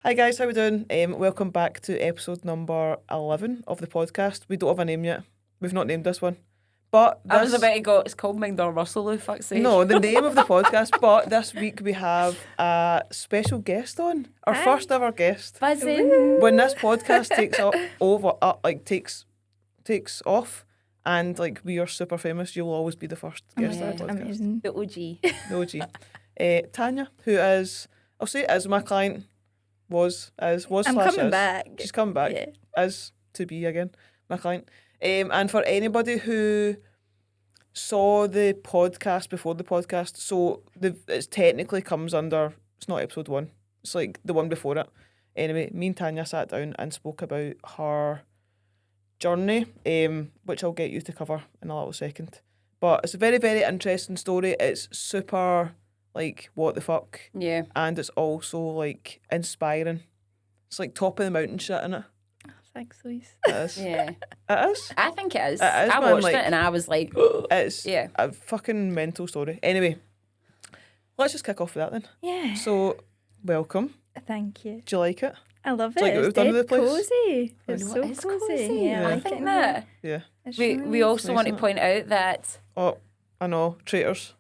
Hi guys, how we doing? Welcome back to episode number 11 of the podcast. We don't have a name yet. We've not named this one. But I was about to go, it's called Mingdor Russell, who fuck's sake. No, the name of the podcast. But this week we have a special guest on. Our first ever guest. Buzzing. When this podcast takes off and like we are super famous, you'll always be the first guest on the podcast. Amazing. The OG. The OG. Tanya, who is, I'll say it is my client, was I'm slash coming is. back. She's come back. Yeah. As to be again, my client. And for anybody who saw the podcast before the podcast, so it technically comes under, it's not episode 1, it's like the one before it. Anyway, me and Tanya sat down and spoke about her journey, which I'll get you to cover in a little second. But it's a very, very interesting story. It's super, like, what the fuck? Yeah. And it's also, like, inspiring. It's like top of the mountain shit, innit? Thanks, Louise. It is. Yeah. It is. I think it is. It is, I man, watched like- it and I was like, It's yeah. a fucking mental story. Anyway, let's just kick off with that then. Yeah. So, welcome. Thank you. Do you like it? I love Do you it. like what It's we've done dead with the place? cozy. I It's know, so it is cozy. cozy. Yeah, Yeah. I like think it in that. Yeah. It's We really also nice, want to isn't it? point out that Oh, I know. Traitors.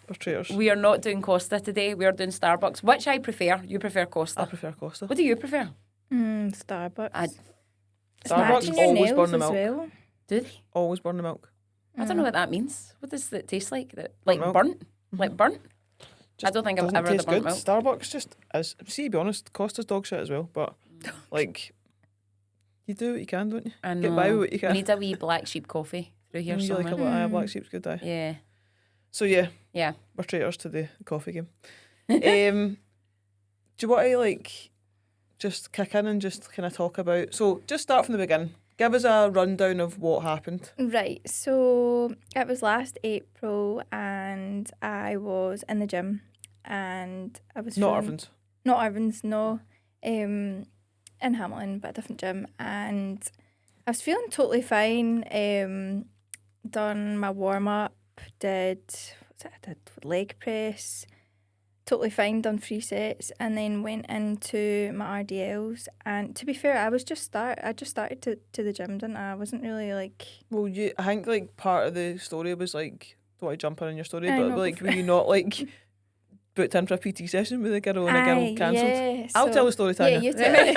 We're traitors. we are not doing Costa today. We are doing Starbucks, which I prefer. You prefer Costa. I prefer Costa. What do you prefer? Starbucks. I- It's Starbucks matching your always nails burn the as milk. well. Do they? Always burn the milk. I don't know what that means. What does it taste like? Like milk. burnt? Like burnt? Just I don't think I've doesn't ever had taste the burnt good. milk. Starbucks just is. See, to be honest, Costa's dog shit as well. But like, you do what you can, don't you? I know. Get by with what you We can. need a wee black sheep coffee through here You like somewhere. a black sheep's good day. Yeah. So yeah, Yeah. we're traitors to the coffee game. Do you want to like just kick in and just kind of talk about? So just start from the beginning. Give us a rundown of what happened. Right, so it was last April and I was in the gym and I was Not feeling- Irvin's. Not Irvin's, no. In Hamilton, but a different gym. And I was feeling totally fine. Done my warm up, did leg press, totally fine, done 3 sets, and then went into my RDLs. And to be fair, I just started to the gym, didn't I? I wasn't really like. Well, I think like part of the story was like, don't want to jump in on your story, I but know, like, go were you not like booked in for a PT session with a girl and a girl Aye, cancelled? yeah, I'll so- tell the story, Tanya. Yeah, you tell me.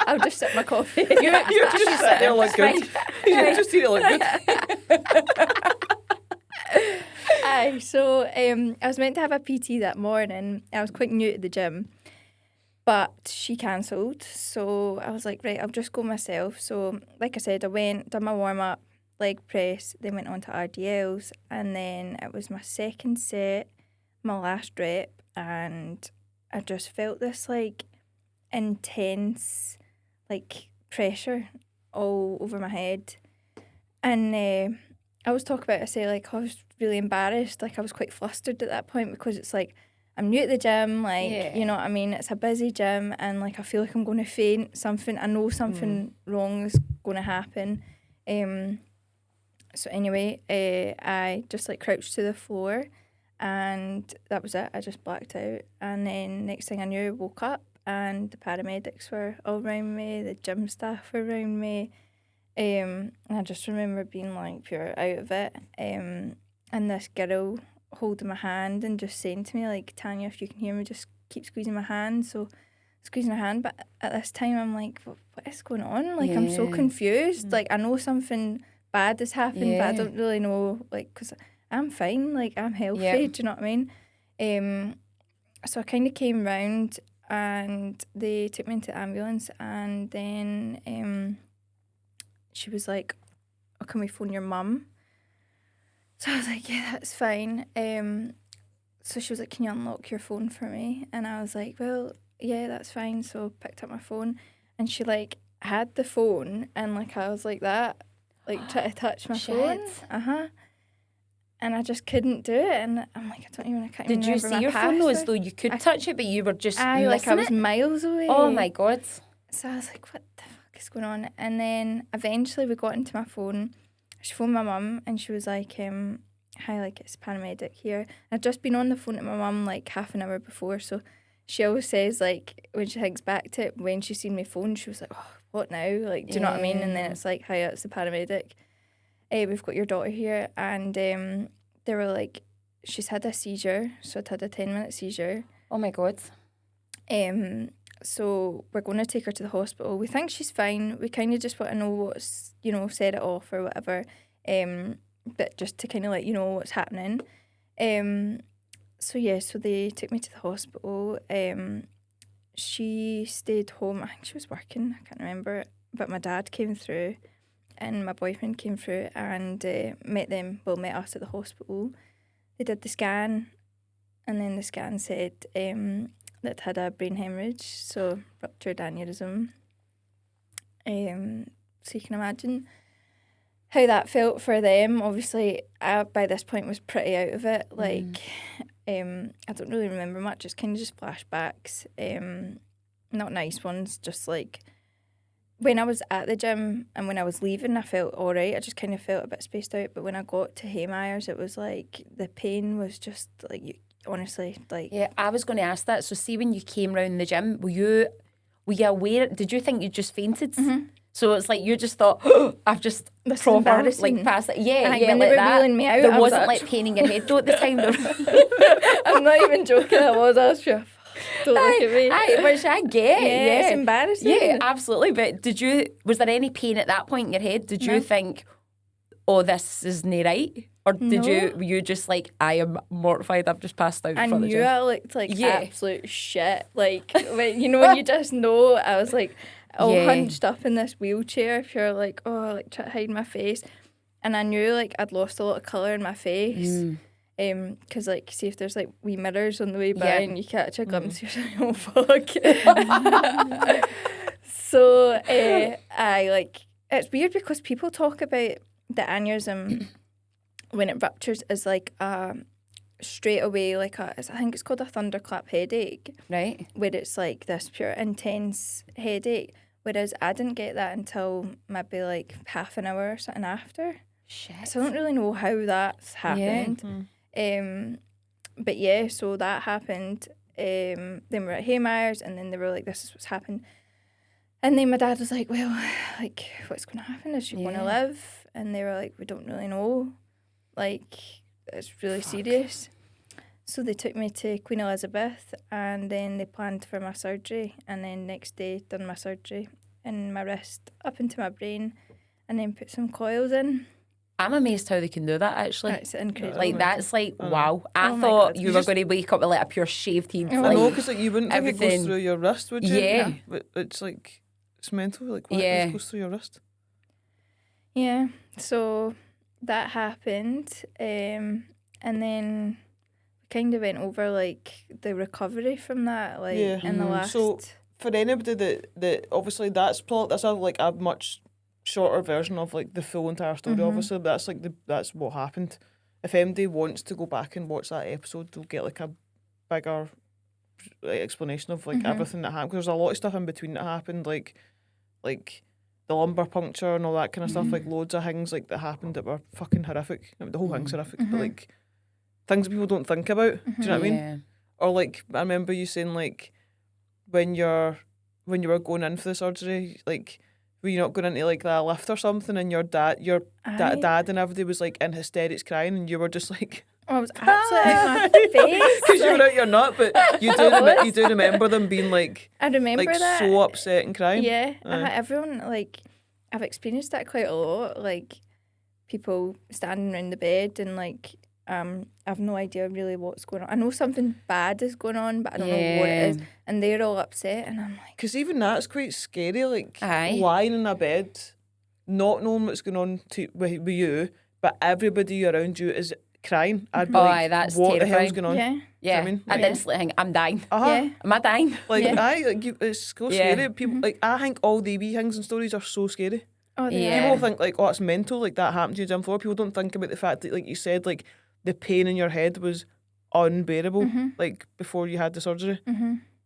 I'll just sip my coffee. You just sit there look good. You just see it look good. Aye, so I was meant to have a PT that morning. I was quite new to the gym, but she cancelled. So I was like, right, I'll just go myself. So like I said, I went, done my warm up, leg press, then went on to RDLs, and then it was my second set, my last rep, and I just felt this like intense like pressure all over my head. And I was talking about it, I say like I was really embarrassed, like I was quite flustered at that point because it's like I'm new at the gym, like Yeah. you know what I mean, it's a busy gym and like I feel like I'm going to faint, I know something wrong is going to happen. So anyway, I just like crouched to the floor and that was it. I just blacked out, and then next thing I knew, I woke up and the paramedics were all around me, the gym staff were around me. And I just remember being like pure out of it. And this girl holding my hand and just saying to me like, Tanya, if you can hear me, just keep squeezing my hand. So squeezing her hand, but at this time I'm like, what is going on? Like I'm so Yeah. confused. Like I know something bad has happened, but I Yeah. don't really know, like, because I'm fine, like I'm healthy. Yeah. Do you know what I mean? So I kind of came round and they took me into the ambulance, and then she was like, oh, can we phone your mum? So I was like, yeah, that's fine. So she was like, can you unlock your phone for me? And I was like, well, yeah, that's fine. So I picked up my phone and she like had the phone and like I was like that, like trying to touch my phone. Shit. And I just couldn't do it. And I'm like, I can't Did even you remember see my your phone though, as password. though you could I- touch it, but you were just Aye, like I was missing it? miles away. Oh my god. So I was like, what the fuck is going on? And then eventually we got into my phone. She phoned my mum and she was like, hi, like it's paramedic here. I'd just been on the phone to my mum like half an hour before. So she always says, like, when she thinks back to it, when she seen my phone, she was like, oh, what now? Like, do you know what I mean? And then it's like, hi, it's the paramedic. We've got your daughter here. And they were like, she's had a seizure. So it had a 10-minute seizure. Oh, my God. So we're going to take her to the hospital. We think she's fine. We kind of just want to know what's, set it off or whatever. But just to kind of let you know what's happening. So they took me to the hospital. She stayed home. I think she was working. I can't remember. But my dad came through and my boyfriend came through and met us at the hospital. They did the scan and then the scan said that had a brain hemorrhage, so ruptured aneurysm. So you can imagine how that felt for them. Obviously, I, by this point, was pretty out of it. Like, I don't really remember much. It's kind of just flashbacks. Not nice ones, just like when I was at the gym and when I was leaving, I felt all right. I just kind of felt a bit spaced out. But when I got to Haymeyer's, it was like the pain was just like, honestly, like... Yeah, I was going to ask that. So see when you came round the gym, were you aware, did you think you just fainted? Mm-hmm. So it's like you just thought, oh, I've just this proper, embarrassing. like, passed it. Yeah, when like they were that. wheeling me out, there I was wasn't like pain in your head though at the time. I'm not even joking, I was pure, don't look at me. Which I get, yeah. It's embarrassing. Yeah, absolutely. But was there any pain at that point in your head? Did you think, oh, this isn't right? Or were you just like, I am mortified, I've just passed out in front of the gym? I looked like absolute shit. Like, when you just know, I was like, hunched up in this wheelchair, pure like, trying to hide my face. And I knew like I'd lost a lot of colour in my face. Because like, see if there's like wee mirrors on the way by and you catch a glimpse, you're like, oh fuck. So I like, it's weird because people talk about the aneurysm when it ruptures is like straight away like I think it's called a thunderclap headache. Right. Where it's like this pure intense headache. Whereas I didn't get that until maybe like half an hour or something after. Shit. So I don't really know how that's happened. But yeah, so that happened. Then we're at Haymeyer's and then they were like, this is what's happened. And then my dad was like, well, like, what's going to happen? Is she going to live? And they were like, we don't really know. Like, it's really serious. So they took me to Queen Elizabeth and then they planned for my surgery. And then next day, done my surgery in my wrist up into my brain and then put some coils in. I'm amazed how they can do that, actually. That's incredible. Like, that's like, wow. I thought you were going to wake up with like a pure shaved head. I know, because like, you wouldn't think it goes through your wrist, would you? Yeah. But it's like, it's mental. Like, what it goes through your wrist? Yeah. So that happened. And then we kind of went over like the recovery from that, like in the last... So for anybody that obviously that's a much shorter version of like the full entire story. Obviously, that's like that's what happened. If MD wants to go back and watch that episode, they'll get like a bigger explanation of like everything that happened. Because there's a lot of stuff in between that happened, like the lumbar puncture and all that kind of stuff. Like loads of things like that happened that were fucking horrific. I mean, the whole thing's horrific, but like things people don't think about. Do you know what I mean? Or like I remember you saying like when you were going in for the surgery, like. Were you not going into like that lift or something, and your dad and everybody was like in hysterics crying, and you were just like, I was absolutely out my face because you were out your nut, but you do remember them being like, I remember like that so upset and crying. Yeah, everyone like I've experienced that quite a lot. Like people standing around the bed and like I've no idea really what's going on. I know something bad is going on, but I don't know what it is. And they're all upset, and I'm like... Because even that's quite scary, like lying in a bed, not knowing what's going on with you, but everybody around you is crying. I'd be like, that's what terrifying. The hell's going on? Yeah. You know what I mean? I'd instantly think, I'm dying. Am I dying? Like, it's so scary. People, like, I think all the wee things and stories are so scary. Oh, People think, like, oh, it's mental, like, that happened to you gym floor. People don't think about the fact that, like you said, like, the pain in your head was unbearable, like, before you had the surgery,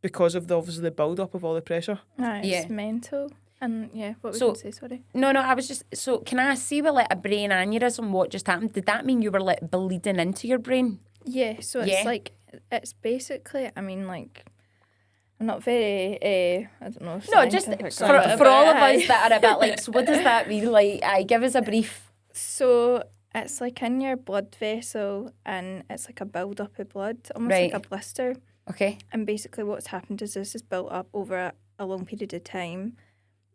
because of obviously the build-up of all the pressure. It's mental. And, what was you going to say, sorry? No, I was just... So, can I see with, like, a brain aneurysm, what just happened? Did that mean you were, like, bleeding into your brain? Yeah, so it's, like, it's basically, I mean, like, I'm not very, I don't know. No, just for all of us that are a bit like, so what does that mean? Like, give us a brief. So it's like in your blood vessel, and it's like a build up of blood, almost Right. like a blister. Okay. And basically what's happened is this is built up over a long period of time.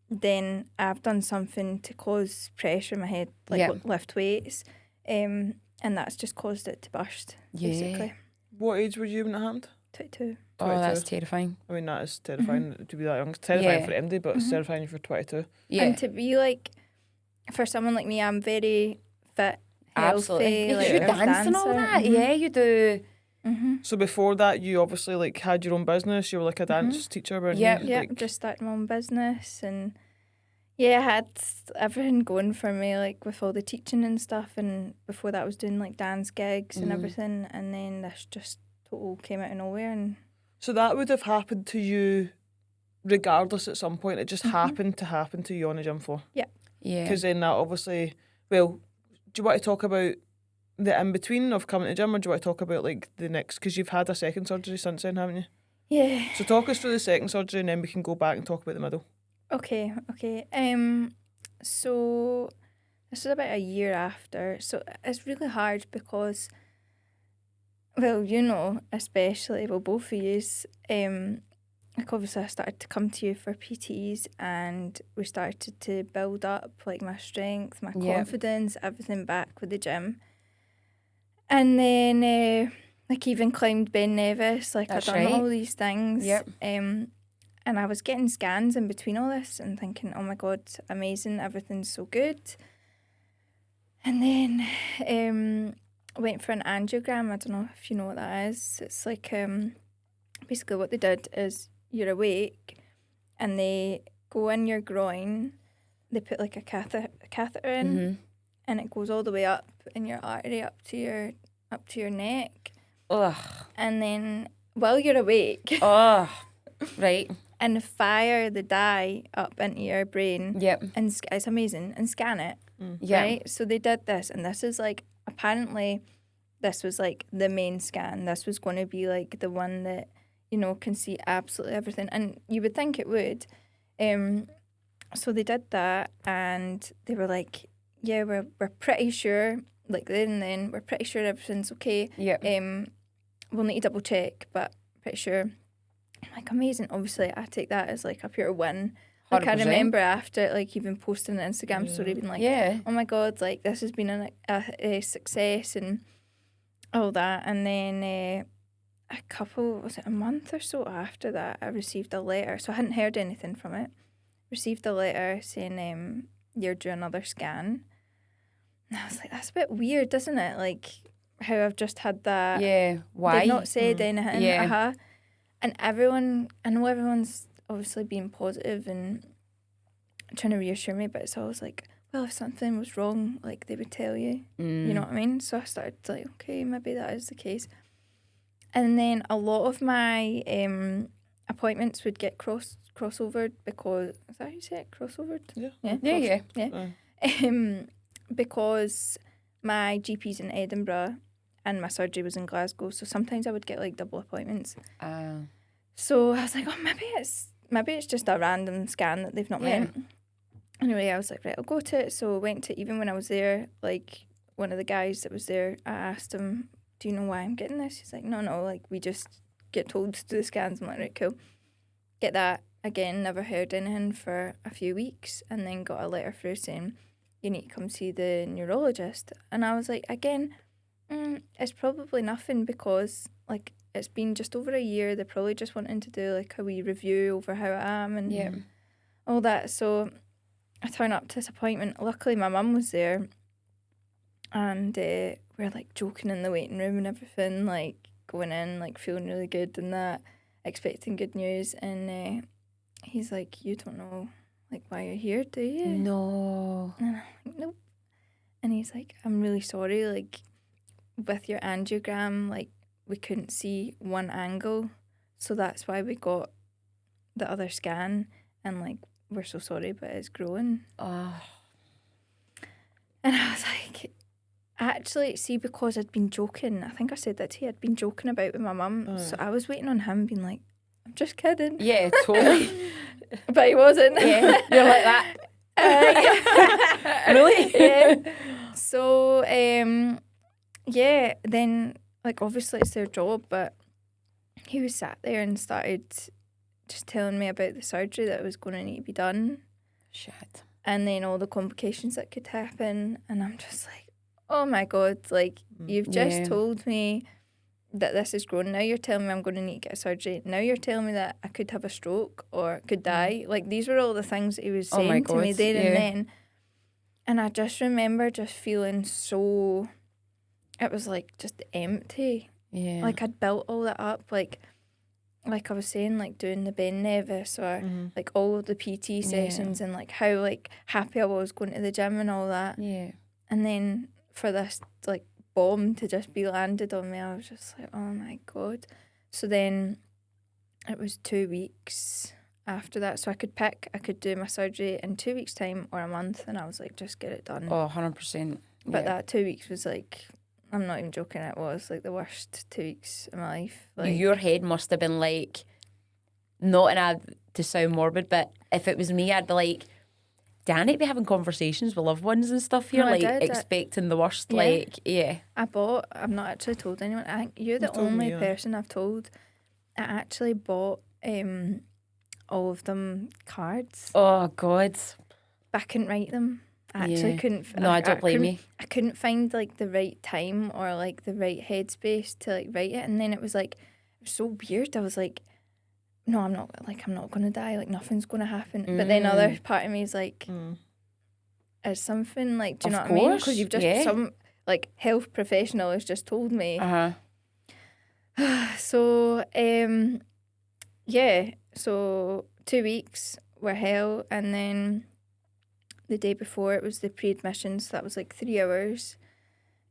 Then I've done something to cause pressure in my head, like lift weights, and that's just caused it to burst, basically. What age were you when it happened? 22. Oh, that's terrifying. I mean, that is terrifying to be that young. It's terrifying for MD, but it's terrifying if you're 22. Yeah. And to be like, for someone like me, I'm very fit, Absolutely. healthy. You dance and all that. Yeah, you do. So before that, you obviously like had your own business. You were like a dance teacher, weren't you? Yeah, just started my own business, and I had everything going for me, like with all the teaching and stuff. And before that, I was doing like dance gigs and everything. And then this just total came out of nowhere. And so that would have happened to you, regardless. At some point, it just happened to happen to you on the gym floor. Yeah. Because then that obviously, well, do you want to talk about the in between of coming to gym, or do you want to talk about like the next? Because you've had a second surgery since then, haven't you? Yeah. So talk us through the second surgery, and then we can go back and talk about the middle. Okay. So this is about a year after. So it's really hard because, well, especially, well, both of yous, like obviously I started to come to you for PTs, and we started to build up like my strength, my confidence, everything back with the gym. And then like even climbed Ben Nevis, like I've done all these things. Yep. And I was getting scans in between all this and thinking, oh my God, amazing, everything's so good. And then went for an angiogram. I don't know if you know what that is. It's like basically what they did is you're awake and they go in your groin, they put like a catheter in, and it goes all the way up in your artery up to your neck. Ugh. And then while you're awake, right, and fire the dye up into your brain. Yep. And it's amazing, and scan it. Right. So they did this, and this is like apparently this was like the main scan. This was going to be like the one that can see absolutely everything, and you would think it would. So they did that, and they were like, "Yeah, we're pretty sure." Like then we're pretty sure everything's okay. Yeah. We'll need to double check, but pretty sure. I'm like, amazing. Obviously, I take that as like a pure win. Like 100%. I remember after like even posting an Instagram story, being like, "Oh my God, like this has been a success," and all that. And then a month or so after that, I received a letter. So I hadn't heard anything from it. Received a letter saying, "You're due another scan." And I was like, that's a bit weird, isn't it? Like how I've just had that. Yeah. Why? They've not said anything. Yeah. And I know everyone's obviously being positive and trying to reassure me, but it's always like, well, if something was wrong, like they would tell you. You know what I mean? So I started to like, okay, maybe that is the case. And then a lot of my appointments would get crossovered because, is that how you say it? Crossovered? Yeah. Because my GP's in Edinburgh and my surgery was in Glasgow, so sometimes I would get like double appointments. So I was like, oh, maybe it's just a random scan that they've not meant. Anyway, I was like, right, I'll go to it. So I went to, even when I was there, like one of the guys that was there, I asked him, do you know why I'm getting this? He's like, no, like we just get told to do the scans. I'm like, right, cool. Get that. Again, never heard anything for a few weeks, and then got a letter through saying, you need to come see the neurologist. And I was like, again, it's probably nothing because like it's been just over a year. They're probably just wanting to do like a wee review over how I am and all that. So I turn up to this appointment. Luckily, my mum was there, and we're like joking in the waiting room and everything, like going in, like feeling really good and that, expecting good news. And he's like, you don't know like why you're here, do you? No. And I'm like, nope. And he's like, I'm really sorry, like with your angiogram, like we couldn't see one angle, so that's why we got the other scan, and like we're so sorry, but it's growing. And I was like, actually, see, because I'd been joking, I think I said that to you, I'd been joking about with my mum, so I was waiting on him being like, I'm just kidding. Yeah, totally. But he wasn't. Yeah, you're like that. Really? Yeah. So, yeah, then, like, obviously it's their job, but he was sat there and started just telling me about the surgery that was going to need to be done. Shit. And then all the complications that could happen. And I'm just like, oh my God, like, you've just told me that this is growing. Now you're telling me I'm going to need to get a surgery. Now you're telling me that I could have a stroke or could die. Like, these were all the things that he was saying to me there and then. And I just remember just feeling so, it was like just empty. Yeah. Like, I'd built all that up. Like I was saying, like doing the Ben Nevis or like all of the PT sessions and like how like happy I was going to the gym and all that. Yeah. And then for this like bomb to just be landed on me, I was just like, oh my God. So then it was 2 weeks after that. So I could do my surgery in 2 weeks' time or a month. And I was like, just get it done. Oh, 100%. But that 2 weeks was like, I'm not even joking, it was like the worst 2 weeks of my life. Like, your head must have been like, not in a, to sound morbid, but if it was me, I'd be like, do I need to be having conversations with loved ones and stuff here? No, I like, did. expecting the worst, Yeah. like, yeah. I've not actually told anyone. I think you're the only person I've told. I actually bought all of them cards, Oh, God. but I couldn't write them. I actually couldn't. No, I don't blame you. I couldn't find like the right time or like the right headspace to like write it, and then it was like, it was so weird. I was like, no, I'm not going to die. Like, nothing's going to happen. But then other part of me is like, is something like, do you know what I mean? Because you've just some like health professional has just told me. So yeah, so 2 weeks were hell, and then the day before it was the pre-admission, so that was like 3 hours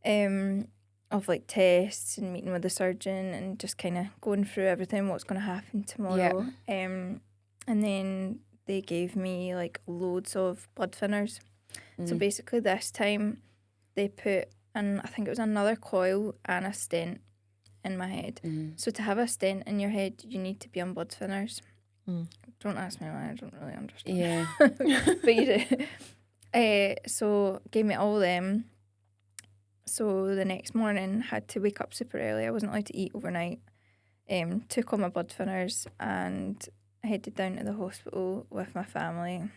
of like tests and meeting with the surgeon and just kind of going through everything, what's going to happen tomorrow. And then they gave me like loads of blood thinners. So basically this time they put I think it was another coil and a stent in my head. So to have a stent in your head, you need to be on blood thinners. Don't ask me why, I don't really understand. Yeah. But you do. So gave me all them. So the next morning, had to wake up super early. I wasn't allowed to eat overnight. Took all my blood thinners and headed down to the hospital with my family.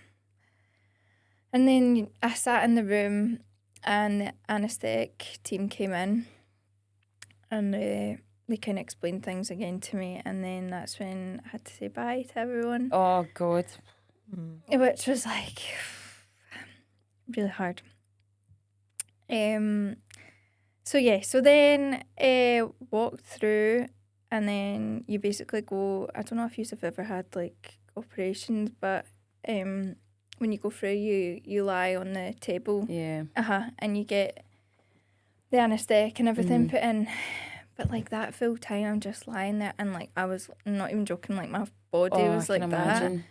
And then I sat in the room and the anaesthetic team came in and they kind of explained things again to me, and then that's when I had to say bye to everyone. Oh, God. Which was like really hard. So yeah, so then walked through, and then you basically go, I don't know if you've ever had like operations, but when you go through, you lie on the table. Yeah. And you get the anaesthetic and everything put in. But like that full time, I'm just lying there, and like I was not even joking, like my body was like that. And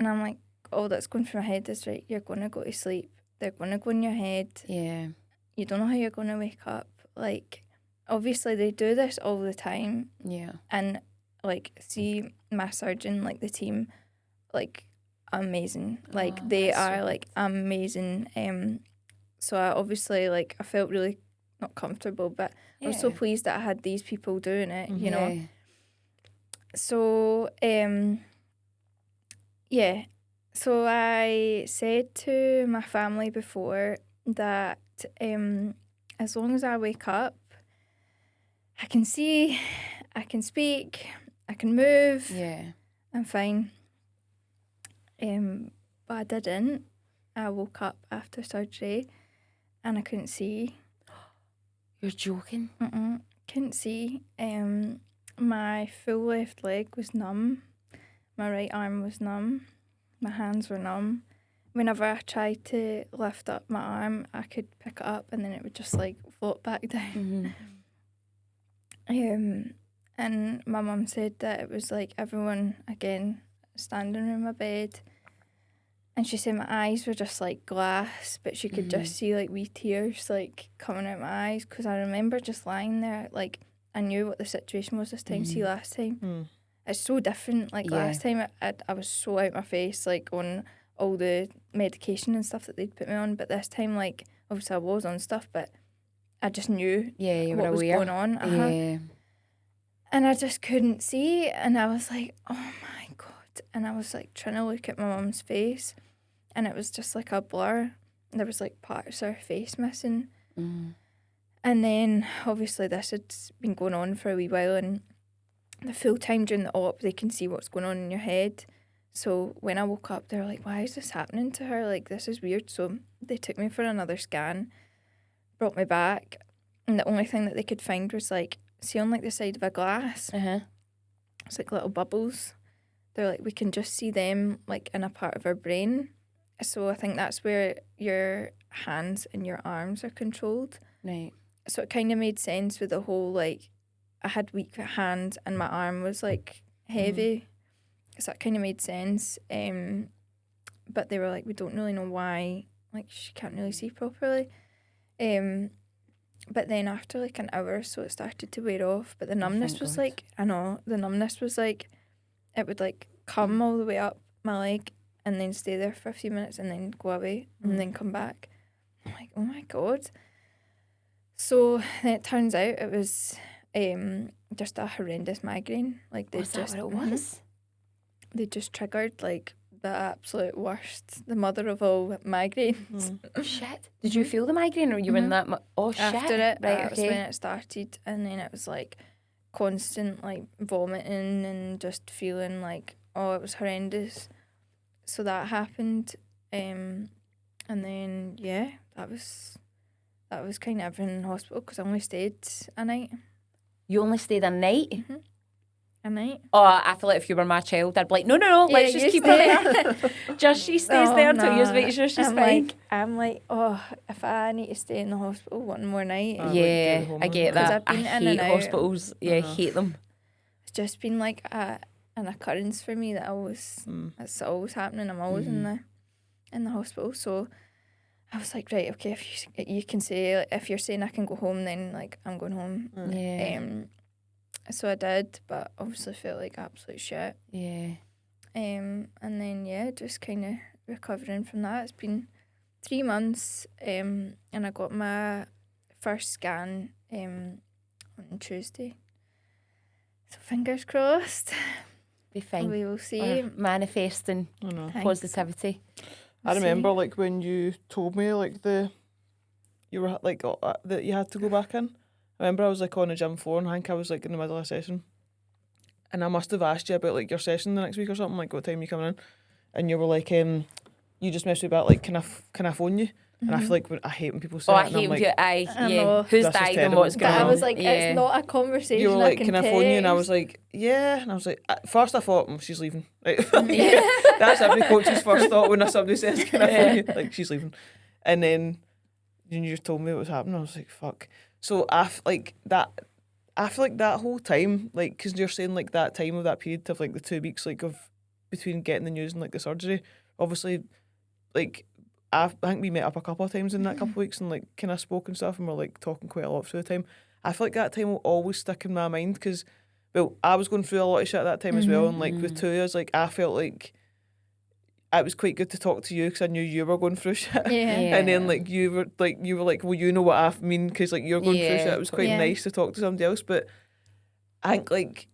I'm like, all that's going through my head is, right, you're going to go to sleep. They're going to go in your head. Yeah. You don't know how you're going to wake up. Like, obviously they do this all the time. Yeah. And like, see my surgeon, like the team, like amazing. Like they are like amazing. So I obviously like I felt really not comfortable, but I was so pleased that I had these people doing it, you know. So so I said to my family before that as long as I wake up, I can see, I can speak, I can move, I'm fine. But I didn't. I woke up after surgery and I couldn't see. You're joking? Couldn't see. My full left leg was numb. My right arm was numb. My hands were numb. Whenever I tried to lift up my arm, I could pick it up and then it would just like float back down. And my mum said that it was like everyone, again, standing around my bed. And she said my eyes were just like glass, but she could just see like wee tears like coming out my eyes. Because I remember just lying there, like I knew what the situation was this time. See, last time it's so different. Like last time I was so out my face, like on all the medication and stuff that they'd put me on, but this time, like, obviously I was on stuff, but I just knew you what were was aware. going on. Yeah. And I just couldn't see, and I was like, oh my God. And I was like trying to look at my mum's face, and it was just like a blur. There was like parts of her face missing. And then obviously this had been going on for a wee while, and the full time during the op they can see what's going on in your head. So when I woke up, they were like, why is this happening to her? Like, this is weird. So they took me for another scan, brought me back, and the only thing that they could find was like, see on like the side of a glass, it's like little bubbles. They're like, we can just see them like in a part of our brain. So I think that's where your hands and your arms are controlled. Right. So it kind of made sense with the whole, like, I had weak hands and my arm was like heavy. So that kind of made sense. But they were like, we don't really know why, like, she can't really see properly. But then after like an hour or so, it started to wear off. But the numbness was like, the numbness was like, it would like come all the way up my leg and then stay there for a few minutes and then go away and then come back. I'm like, oh my God. So then it turns out it was just a horrendous migraine. Like they Was that just what it was? They just triggered like the absolute worst, the mother of all migraines. Shit. Did you feel the migraine or you were in that? Oh shit. After it, Right. that was when it started, and then it was like constant like vomiting and just feeling like, oh, it was horrendous. So that happened, and then that was kind of everything in hospital because I only stayed a night. You only stayed a night? A night. Oh, I feel like if you were my child, I'd be like, no, let's just keep her there. Just she stays there till you make sure she's fine. I'm like, oh, if I need to stay in the hospital one more night. I get that. I've been I in hate and out. hospitals. Yeah, I hate them. It's just been like an occurrence for me that it's always happening. I'm always in the hospital. So I was like, right, okay, if you can say, like, if you're saying I can go home, then like I'm going home. Yeah. So I did, but obviously felt like absolute shit. Yeah. And then just kind of recovering from that. It's been 3 months, and I got my first scan on Tuesday. So fingers crossed. Be fine. We will see. Or manifesting positivity. I remember like when you told me like that you had to go back in. I remember I was like on a gym floor and I think I was like in the middle of a session, and I must have asked you about like your session the next week or something, like what time you coming in, and you were like, you just messaged me about like can I phone you? And I feel like I hate when people say that. I hate when know. Who's died and what's going on? I was like, it's not a conversation. You were like, I can I phone you? And I was like, yeah. And I was like, at first I thought, she's leaving. Right? That's every coach's first thought when somebody says, can I phone you? Like, she's leaving. And then you just told me what was happening. I was like, fuck. So I feel like that whole time, like, because you're saying like that time of that period of like the 2 weeks like of between getting the news and like the surgery, obviously, like, I think we met up a couple of times in that couple of weeks and like kind of spoke and stuff, and we're like talking quite a lot through the time. I feel like that time will always stick in my mind because, well, I was going through a lot of shit at that time as well, and like with 2 years, like I felt like it was quite good to talk to you because I knew you were going through shit, and then like you were like, well, you know what I mean, because like you're going through shit. It was quite nice to talk to somebody else, but I think like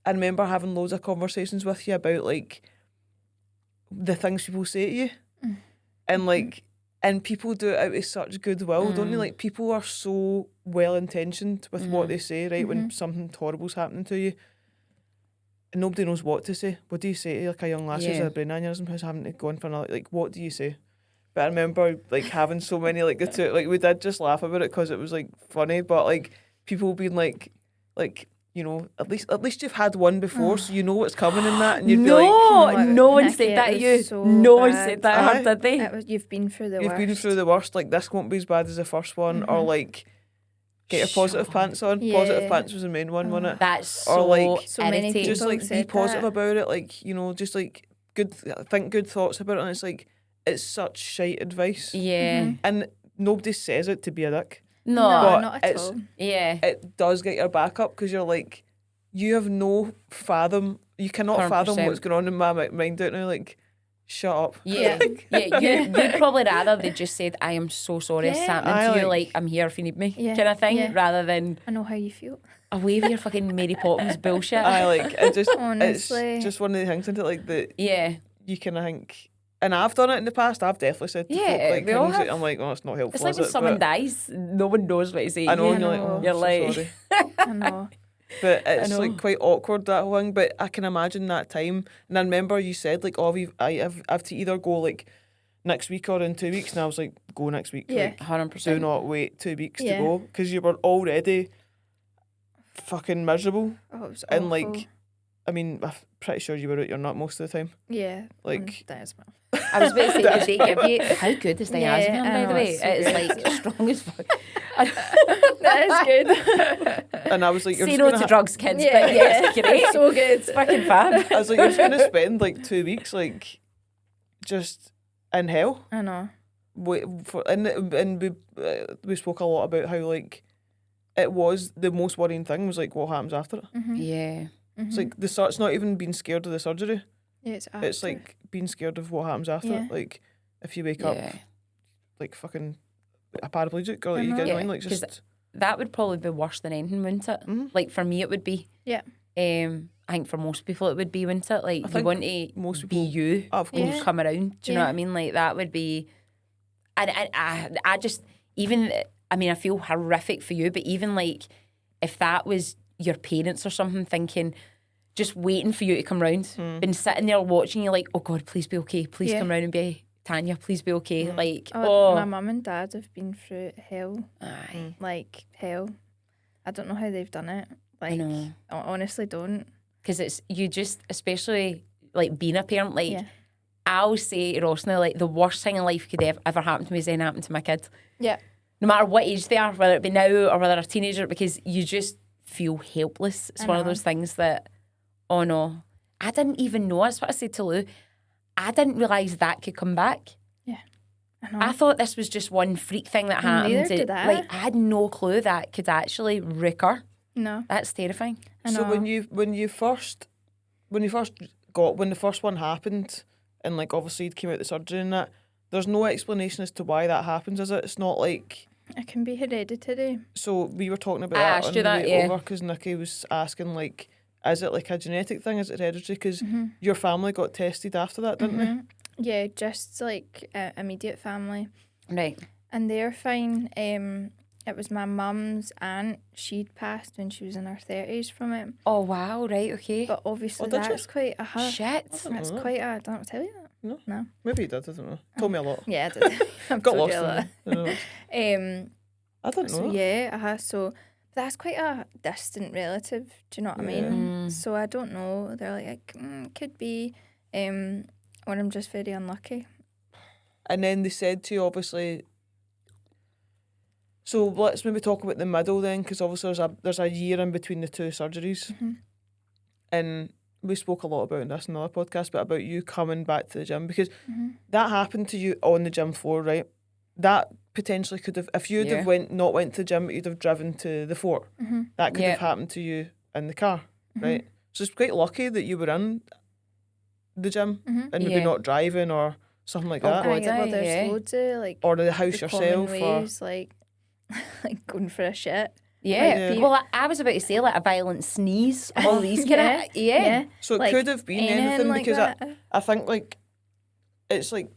I remember having loads of conversations with you about like the things people say to you. And like, and people do it out of such goodwill, don't they? Like, people are so well intentioned with what they say, right? When something horrible's happening to you, and nobody knows what to say. What do you say to like a young lass who's had a brain aneurysm who's having to go in for another? Like, what do you say? But I remember like having so many like the two, like we did just laugh about it because it was like funny, but like people being like. You know, at least you've had one before, so you know what's coming in that, and you'd be like, no one said that to you. So no one bad. said that, did they? You've been through the worst. You've been through the worst. Like this won't be as bad as the first one, or like get your positive pants on. Positive pants was the main one, wasn't it? That's so or like so many irritating. just like be said positive that. about it. Like, you know, just like think good thoughts about it, and it's like it's such shite advice. Yeah. And nobody says it to be a dick. No, but not at all. Yeah. It does get your back up because you're like, you have no fathom. You cannot fathom 100%. what's going on in my mind right now. Like, shut up. Yeah, you'd probably rather they just said, I am so sorry, it's happening to you, like, I'm here if you need me, kind of thing, rather than, I know how you feel. away with your fucking Mary Poppins bullshit. It just, Honestly. it's just one of the things, isn't it? Like, that you kind of think, and I've done it in the past, I've definitely said to folk, like, we all things that have. I'm like, oh, it's not helpful, It's like is when it? someone But dies, no one knows what to say. I know, and you're I like, oh, You're I'm like- so sorry. I know. But it's know. like quite awkward, that whole thing. But I can imagine that time. And I remember you said like, "Oh, I've to either go like next week or in 2 weeks," and I was like, "Go next week." Yeah. Like, 100%. do not wait 2 weeks to Yeah. go, because you were already fucking miserable. Oh, it was And awful. like, I mean, I'm pretty sure you were out your nut most of the time. Yeah. like- that as well. I was about to say, did they give you, how good is the Yeah, asthma, I by the know, way? it's so It's good. like strong as fuck. That is good. And I was like, "You're Say just no gonna to drugs, kids, but Yeah. yes, great. It's so good. It's fucking fab. I was like, "You're just gonna spend like 2 weeks like just in hell." I know. And we spoke a lot about how like it was the most worrying thing was like what happens after it. Mm-hmm. Yeah. It's like it's not even being scared of the surgery. Yeah, it's It's like being scared of what happens after Yeah. it. Like if you wake up Yeah. like fucking a paraplegic, or like I you know. get Yeah, annoying, like 'cause just That would probably be worse than anything, wouldn't it? Mhm. Like for me, it would be. Yeah. I think for most people it would be, wouldn't it? Like I you think want to most be people- you, of course. Yeah. come around. Do you know Yeah. what I mean? Like that would be. And I just even. I mean, I feel horrific for you, but even like if that was your parents or something, thinking, just waiting for you to come round, been sitting there watching you, like, oh God, please be okay, please Yeah. come round and be Tanya, please be okay. Like, My mum and dad have been through hell, aye, like hell. I don't know how they've done it. Like, know. I honestly don't. because it's you just, especially like being a parent, like. Yeah. I always say to Ross now, like the worst thing in life could ever happen to me is then happen to my kid. Yeah. No matter what age they are, whether it be now or whether they're a teenager, because you just feel helpless. It's I one of know. those things that, oh no, I didn't even know. That's what I said to Lou. I didn't realise that could come back. I know. I thought this was just one freak thing that Neither happened. did I. Like I had no clue that could actually recur. No. That's terrifying. I know. So when the first one happened, and like obviously it came out the surgery and that, there's no explanation as to why that happens, is it? It's not like. It can be hereditary. So we were talking about I that asked on you the that, way yeah. over, because Nikki was asking like, is it like a genetic thing? Is it hereditary? Because Mm-hmm. your family got tested after that, didn't they? Yeah, just like immediate family. Right. And they're fine. It was my mum's aunt. She'd passed when she was in her 30s from it. Oh wow. Right. Okay. But obviously did she? that's quite a Shit. That's know that. quite a... Don't I tell you that? No. Maybe he did. I don't know. Told me a lot. Yeah, I did. I've Got told lost you in a lot. the notes. I didn't know. So that. yeah, so that's quite a distant relative. Do you know what I mean? So I don't know. They're like could be, or I'm just very unlucky. And then they said to you, obviously. So let's maybe talk about the middle then, because obviously there's a year in between the two surgeries, and we spoke a lot about this in another podcast, but about you coming back to the gym, because that happened to you on the gym floor, right? That potentially could have, if you'd have not went to the gym, but you'd have driven to the fort. That could have happened to you in the car, right? So it's quite lucky that you were in the gym and maybe not driving or something like that, God. Well, there's yeah. loads of like or the house the yourself, common or ways, like going for a shit. Yeah. Like, Well, I was about to say like a violent sneeze, all these kind of yeah. so it like, could have been anything, like because that. I think like it's like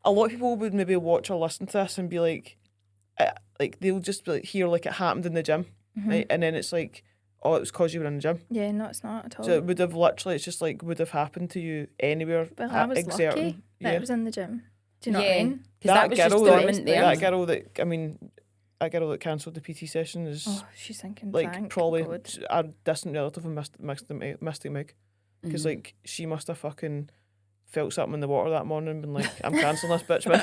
a lot of people would maybe watch or listen to this and be like they'll just be like, hear like it happened in the gym, right? And then it's like, oh, it was because you were in the gym. Yeah, no, it's not at all. So it would have literally, it's just like would have happened to you anywhere. Well, I was exerting. lucky that it was in the gym. Do you know what Yeah. I mean? Because that was just girl dormant there. that girl that, I mean, a girl that cancelled the PT session is Oh, she's thinking like thank probably God. a distant relative of Mystic Meg, because like she must have fucking felt something in the water that morning and been like, I'm cancelling this bitch, man.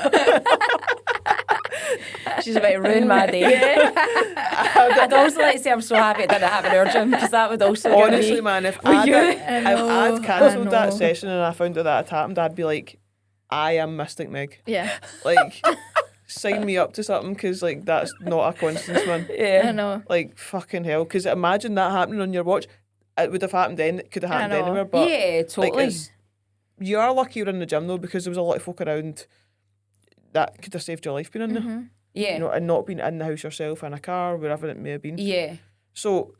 She's about to ruin my day. I'd also like to say I'm so happy it didn't happen in our gym, because that would also give Honestly, me... man, if you? I'd cancelled I that know. session and I found out that had happened, I'd be like, I am Mystic Meg. Yeah, Like, sign me up to something, because like that's not a coincidence, man. I know. Like fucking hell, because imagine that happening on your watch. it would have happened then. It could have I happened know. anywhere. But Yeah, totally. you are lucky you're in the gym though, because there was a lot of folk around that could have saved your life being in there. Yeah. You know, and not being in the house yourself, in a car, wherever it may have been. Yeah. So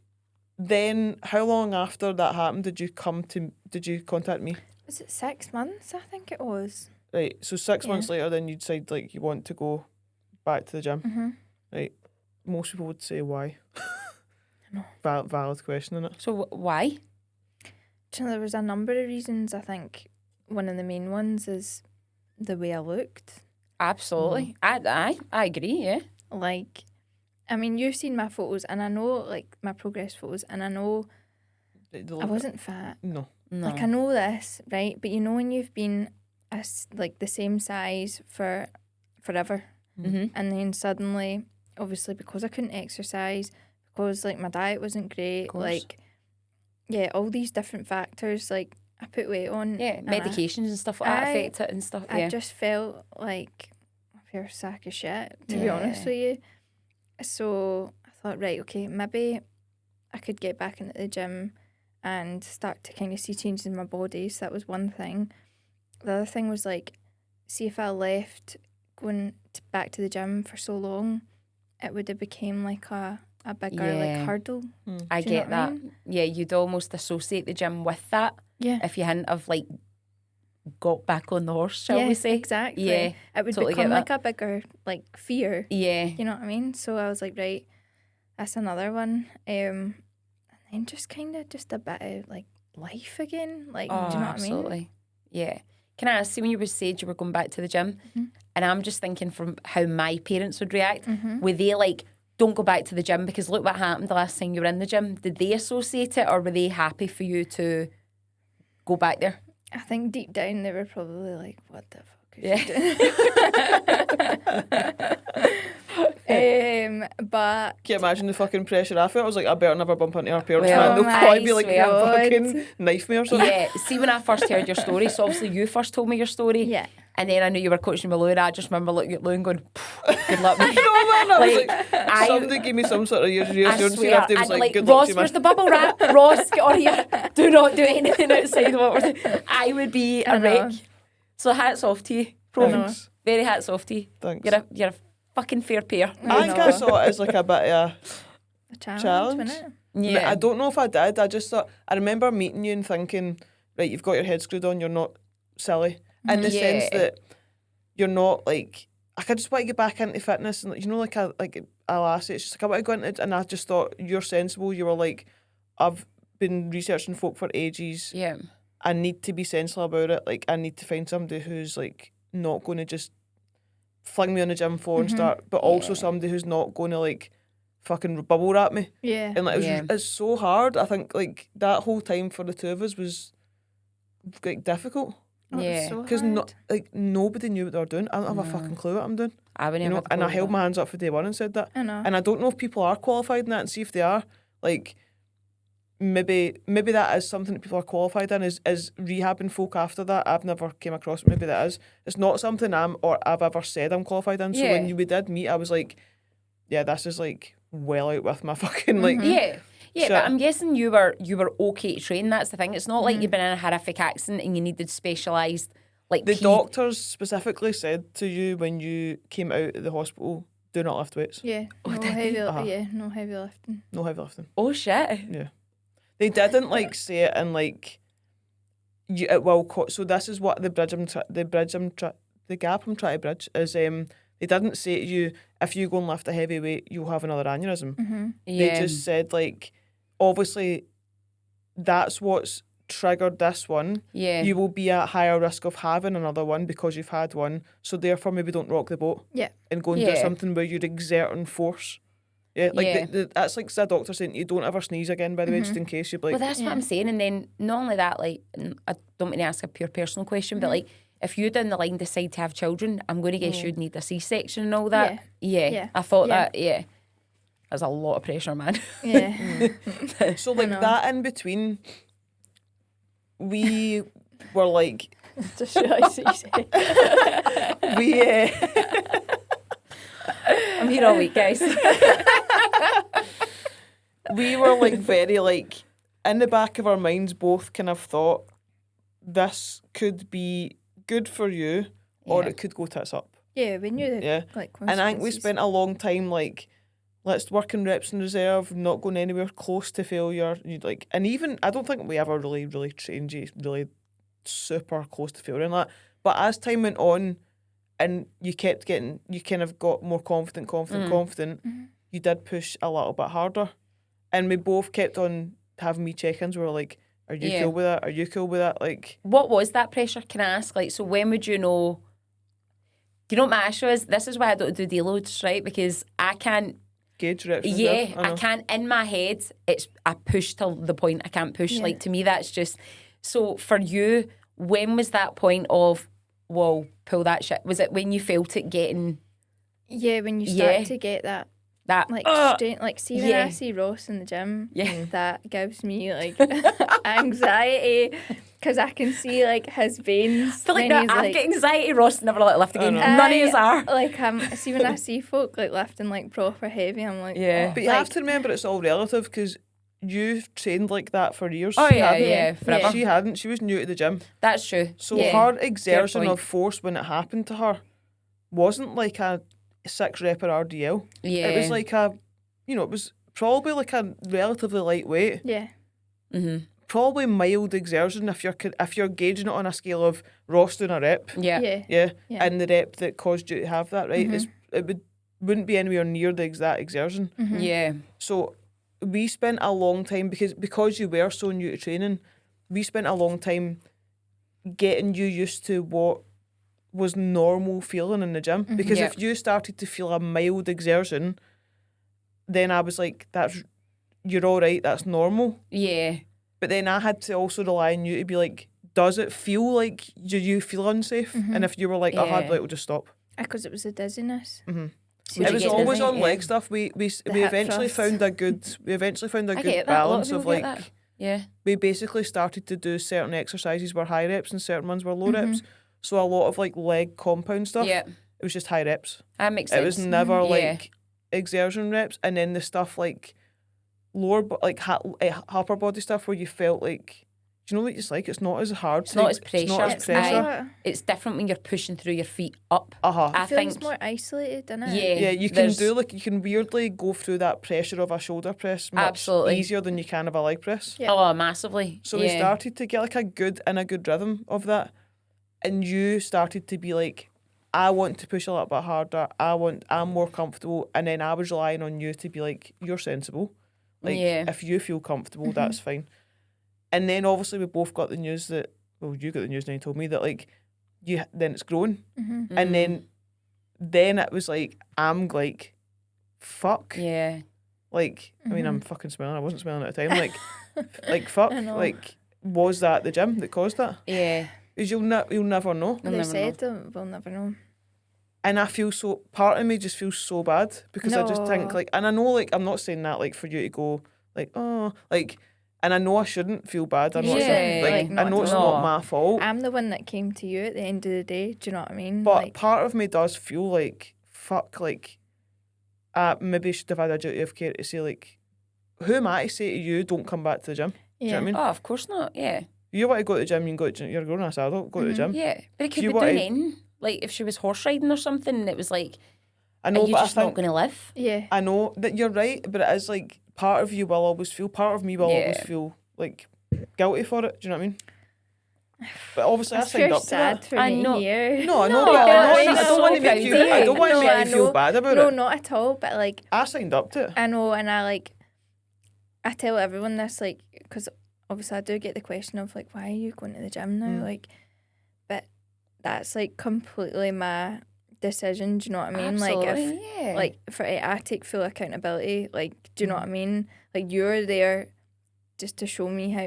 then, how long after that happened did you contact me? Was it 6 months? I think it was. Right. So 6 months later, then you decide like you want to go back to the gym. Right. Most people would say why. Valid question, isn't it? So why? Do you know, there was a number of reasons. I think one of the main ones is the way I looked. Absolutely. I agree, yeah. Like, I mean, you've seen my photos, and I know, like, my progress photos, and I know I wasn't fat. No. Like, I know this, right? But you know when you've been like the same size for forever, and then suddenly, obviously, because I couldn't exercise, because like my diet wasn't great, like, yeah, all these different factors, like I put weight on. Yeah, medications and stuff like that affect it and stuff. I just felt like a pure sack of shit, to be honest with you. So I thought, right, okay, maybe I could get back into the gym and start to kind of see changes in my body. So that was one thing. The other thing was like, see if I left going back to the gym for so long, it would have became like a bigger like hurdle. I get that. I mean? Yeah, you'd almost associate the gym with that. Yeah. If you hadn't have like got back on the horse, shall we say? Exactly. Yeah. It would totally become like a bigger like fear. Yeah. You know what I mean? So I was like, right, that's another one. And then just kind of just a bit of like life again. Like, do you know what I mean? Absolutely. Yeah. Can I ask, see when you said you were going back to the gym, and I'm just thinking from how my parents would react, were they like, don't go back to the gym because look what happened the last time you were in the gym? Did they associate it, or were they happy for you to go back there? I think deep down they were probably like, what the fuck is she doing? But can you imagine the fucking pressure I felt? I was like, I better never bump into our parents, Well, man. They'll probably be like, God. fucking knife me or something. Yeah, see when I first heard your story, so obviously you first told me your story. Yeah. And then I knew you were coaching with Lou, and I just remember looking at Lou and going, good luck, mate. No, man, I was Like, like, somebody gave me some sort of reassurance I swear, after. It was and like, good Ross, luck to you, where's man. the bubble wrap? Ross, get on here. Do not do anything outside of what we're doing. I would be a wreck. So hats off to you. Thanks. Very hats off to you. Thanks. You're a fucking fair pair. I think I saw it as like a bit of a challenge. challenge. Wasn't it? Yeah. I don't know if I did. I just thought, I remember meeting you and thinking, right, you've got your head screwed on, you're not silly. In the sense that you're not like, I just want to get back into fitness, and you know, like a lassie, it's just like I want to go into it, and I just thought, you're sensible. You were like, I've been researching folk for ages. Yeah. I need to be sensible about it. Like, I need to find somebody who's like not going to just fling me on the gym floor and start, but also somebody who's not going to like fucking bubble wrap me. Yeah. And like, it's so hard. I think like that whole time for the two of us was like difficult. Yeah. Because nobody knew what they were doing. I don't have a fucking clue what I'm doing. I wouldn't You know, have and I held my hands up for day one and said that. I know. And I don't know if people are qualified in that, and see if they are. Like, maybe that is something that people are qualified in, is rehabbing folk after that. I've never came across it. Maybe that is. It's not something I've ever said I'm qualified in. So when we did meet, I was like, yeah, this is like well out with my fucking like. Yeah. Yeah, shit. but I'm guessing you were okay to train. That's the thing. It's not like you've been in a horrific accident and you needed specialised like The doctors specifically said to you when you came out of the hospital, do not lift weights. Yeah. Oh, No did heavy. they? Yeah. No heavy lifting. No heavy lifting. Oh shit. Yeah. They didn't like say it in like you it will so this is what the gap I'm trying to bridge is they didn't say to you, if you go and lift a heavy weight you'll have another aneurysm. Yeah. They just said like, obviously that's what's triggered this one. Yeah. You will be at higher risk of having another one because you've had one, so therefore maybe don't rock the boat. Yeah. And go and do something where you're exerting force. Yeah, like that's like the doctor saying you don't ever sneeze again, by the way, just in case you're like. Well, that's what I'm saying. And then not only that, like, I don't mean to ask a pure personal question, but like, if you down the line decide to have children, I'm going to guess you'd need a C-section and all that. Yeah. I thought that. Yeah. That's a lot of pressure, man. Yeah. So like that in between, we were like, Just realised what you said. we. I'm here all week, guys. We were like very like in the back of our minds, both kind of thought this could be good for you, or Yeah. it could go tits up. Yeah, we knew the Yeah. like And I think we consequences. spent a long time like, let's work in reps and reserve, not going anywhere close to failure. And even I don't think we ever really trained you really super close to failure and that. But as time went on, and you kept getting, you kind of got more confident. You did push a little bit harder, and we both kept on having me check-ins. We were like, "Are you Yeah. cool with that? Are you cool with that?" Like, What was that pressure? Can I ask? Like, so when would you know? You know what my issue is? This is why I don't do deloads, right? Because I can't. gauge reps. and Yeah, stuff. I can't. In my head, I push till the point I can't push. Yeah. Like, to me, that's just. So for you, when was that point of, whoa, pull that shit? Was it when you felt it getting Yeah, when you start Yeah. to get that that? like strain, like see when Yeah. I see Ross in the gym, Yeah. that gives me like anxiety because I can see like his veins. I feel like when now he's, I've got anxiety. Ross never let lift again. know. None of us are. Like see when I see folk like lifting like proper heavy, I'm like, Yeah. oh, But you like, have to remember it's all relative because you've trained like that for years. Oh She yeah, hadn't. yeah, forever. She hadn't. She was new to the gym. That's true. So Yeah. her exertion point. of force when it happened to her wasn't like a 6 rep or RDL. Yeah. It was like a, it was probably like a relatively lightweight, yeah, probably mild exertion if you're gauging it on a scale of Ross doing a rep. Yeah. yeah, Yeah. Yeah. And the rep that caused you to have that, right? Wouldn't be anywhere near that exertion. Yeah. So we spent a long time because you were so new to training, we spent a long time getting you used to what was normal feeling in the gym. Because Yep. if you started to feel a mild exertion, then I was like, you're all right, that's normal. Yeah. But then I had to also rely on you to be like, does it feel like, do you feel unsafe? And if you were like, I had, Yeah. like, we'll just stop. because it was a dizziness. Would It you was get always dizzy? on Yeah. leg stuff. We hip eventually thrust. found a good I good get that. A lot balance of of people get like that. Yeah. we basically started to do certain exercises were high reps and certain ones were low reps. So a lot of like leg compound stuff. Yeah. It was just high reps. That makes sense. It was never Yeah. like exertion reps, and then the stuff like lower upper body stuff where you felt like, do you know what it's like? It's not as hard. It's not as It's not pressure. as pressure. More, It's different when you're pushing through your feet up. Uh-huh. I I feel it's think. more isolated, isn't it? Yeah. Yeah, you can there's- do like you can weirdly go through that pressure of a shoulder press much Absolutely. easier than you can of a leg press. Yeah. Oh, massively. So yeah. we started to get like a good rhythm of that, and you started to be like, I want to push a little bit harder. I'm more comfortable, and then I was relying on you to be like, you're sensible. Like Yeah. if you feel comfortable, that's fine. And then obviously we both got the news that you got the news and you told me that like then it's grown, and then it was like I'm like, fuck. Yeah. Like, I mean, I'm fucking smelling. I wasn't smelling at the time. Like fuck. I know. Like, was that the gym that caused that? Yeah. Because you'll never know. You'll They never said we'll never know. And I feel so. Part of me just feels so bad because I just think No. like, and I know like I'm not saying that like for you to go like and I know I shouldn't feel bad. I'm not saying Yeah, like like, I know not it's at not all. my fault. I'm the one that came to you at the end of the day. Do you know what I mean? But Like, part of me does feel like fuck. Like, maybe I should have had a duty of care to say like, who am I to say to you don't come back to the gym? Do you know what I mean? Oh, of course not. Yeah. You want to go to the gym, you can go to the gym. You're a grown ass adult, go to the gym. Yeah. But it could you be want doing to- anything. Like if she was horse riding or something and it was like, I know, are you but just I not think going to live? yeah. I know that you're right, but it is like part of you will always feel, part of me will always Yeah. feel like guilty for it. Do you know what I mean? But obviously, I It's signed very up to sad that. for I me know. here. No, I know, No, but it's I don't so want to make you. guilty. I don't want to No, make I you feel know. bad about No, it. not at all. But like, I signed up to it. I know, and I tell everyone this, like, because obviously I do get the question of like, why are you going to the gym now? Like, but that's like completely my decision. Do you know what I mean? Like, Absolutely, if yeah. like for it, I take full accountability. Like, do you know what I mean? Like, you're there just to show me how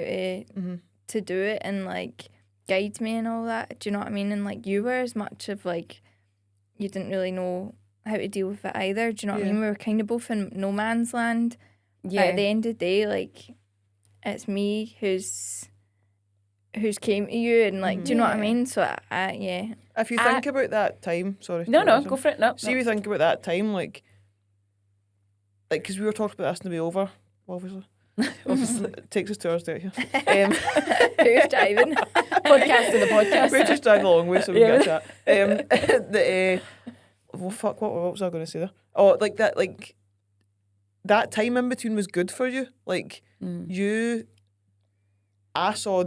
to do it and like guide me and all that. Do you know what I mean? And like, you were as much of like, you didn't really know how to deal with it either. Do you know what I Yeah. mean? We were kind of both in no man's land. But yeah. at the end of the day, like, it's me who's came to you and like, do you know what I Yeah. mean? So I yeah. If you think about that time, sorry. No, sorry, go for it. No. See, if you think about that time, like, because we were talking about this on the way over, obviously. Obviously, it takes us 2 hours to get here. Who's driving? Podcast to the podcast. We just drive a long way so we can get a chat. Well, fuck, what was I going to say there? Oh, that time in between was good for you. Like, I saw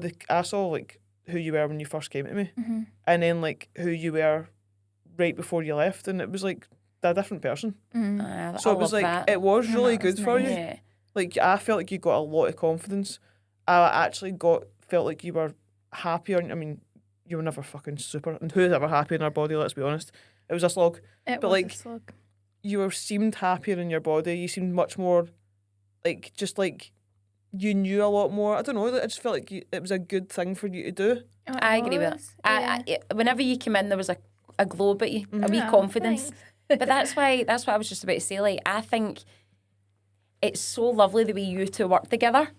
like who you were when you first came to me, and then like who you were right before you left, and it was like a different person. So it was like that. it was really good for you. Yeah. Like I felt like you got a lot of confidence. I actually felt like you were happier. I mean, you were never fucking super, and who's ever happy in our body? Let's be honest. It was a slog. It But, was like, a slug. You seemed happier in your body. You seemed much more like just like you knew a lot more. I don't know. I just felt like it was a good thing for you to do. Oh, I agree with was? that. Whenever you came in, there was a glow about you, a wee Oh, confidence. thanks. But that's what I was just about to say. Like, I think it's so lovely the way you two work together.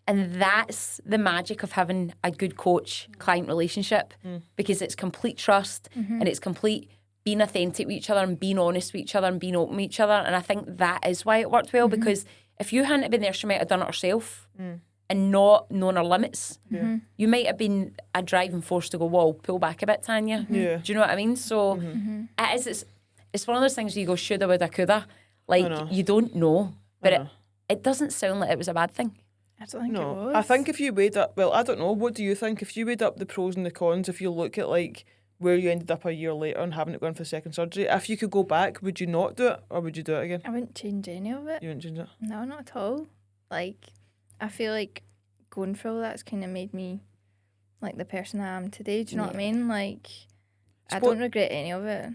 And that's the magic of having a good coach-client relationship, because it's complete trust and it's complete being authentic with each other and being honest with each other and being open with each other. And I think that is why it worked well, because if you hadn't been there, she might have done it herself and not known her limits. You might have been a driving force to go, whoa, pull back a bit, Tanya. Yeah. Do you know what I mean? So it's one of those things where you go, shoulda, woulda, coulda. Like, you don't know. But it doesn't sound like it was a bad thing. I don't think it No, was. I think if you weighed up, well, I don't know. What do you think? If you weighed up the pros and the cons, if you look at like where you ended up a year later and having to go in for the second surgery, if you could go back, would you not do it or would you do it again? I wouldn't change any of it. You wouldn't change it. No, not at all. Like, I feel like going through all that's kind of made me like the person I am today. Do you know what I mean? Like, I don't regret any of it.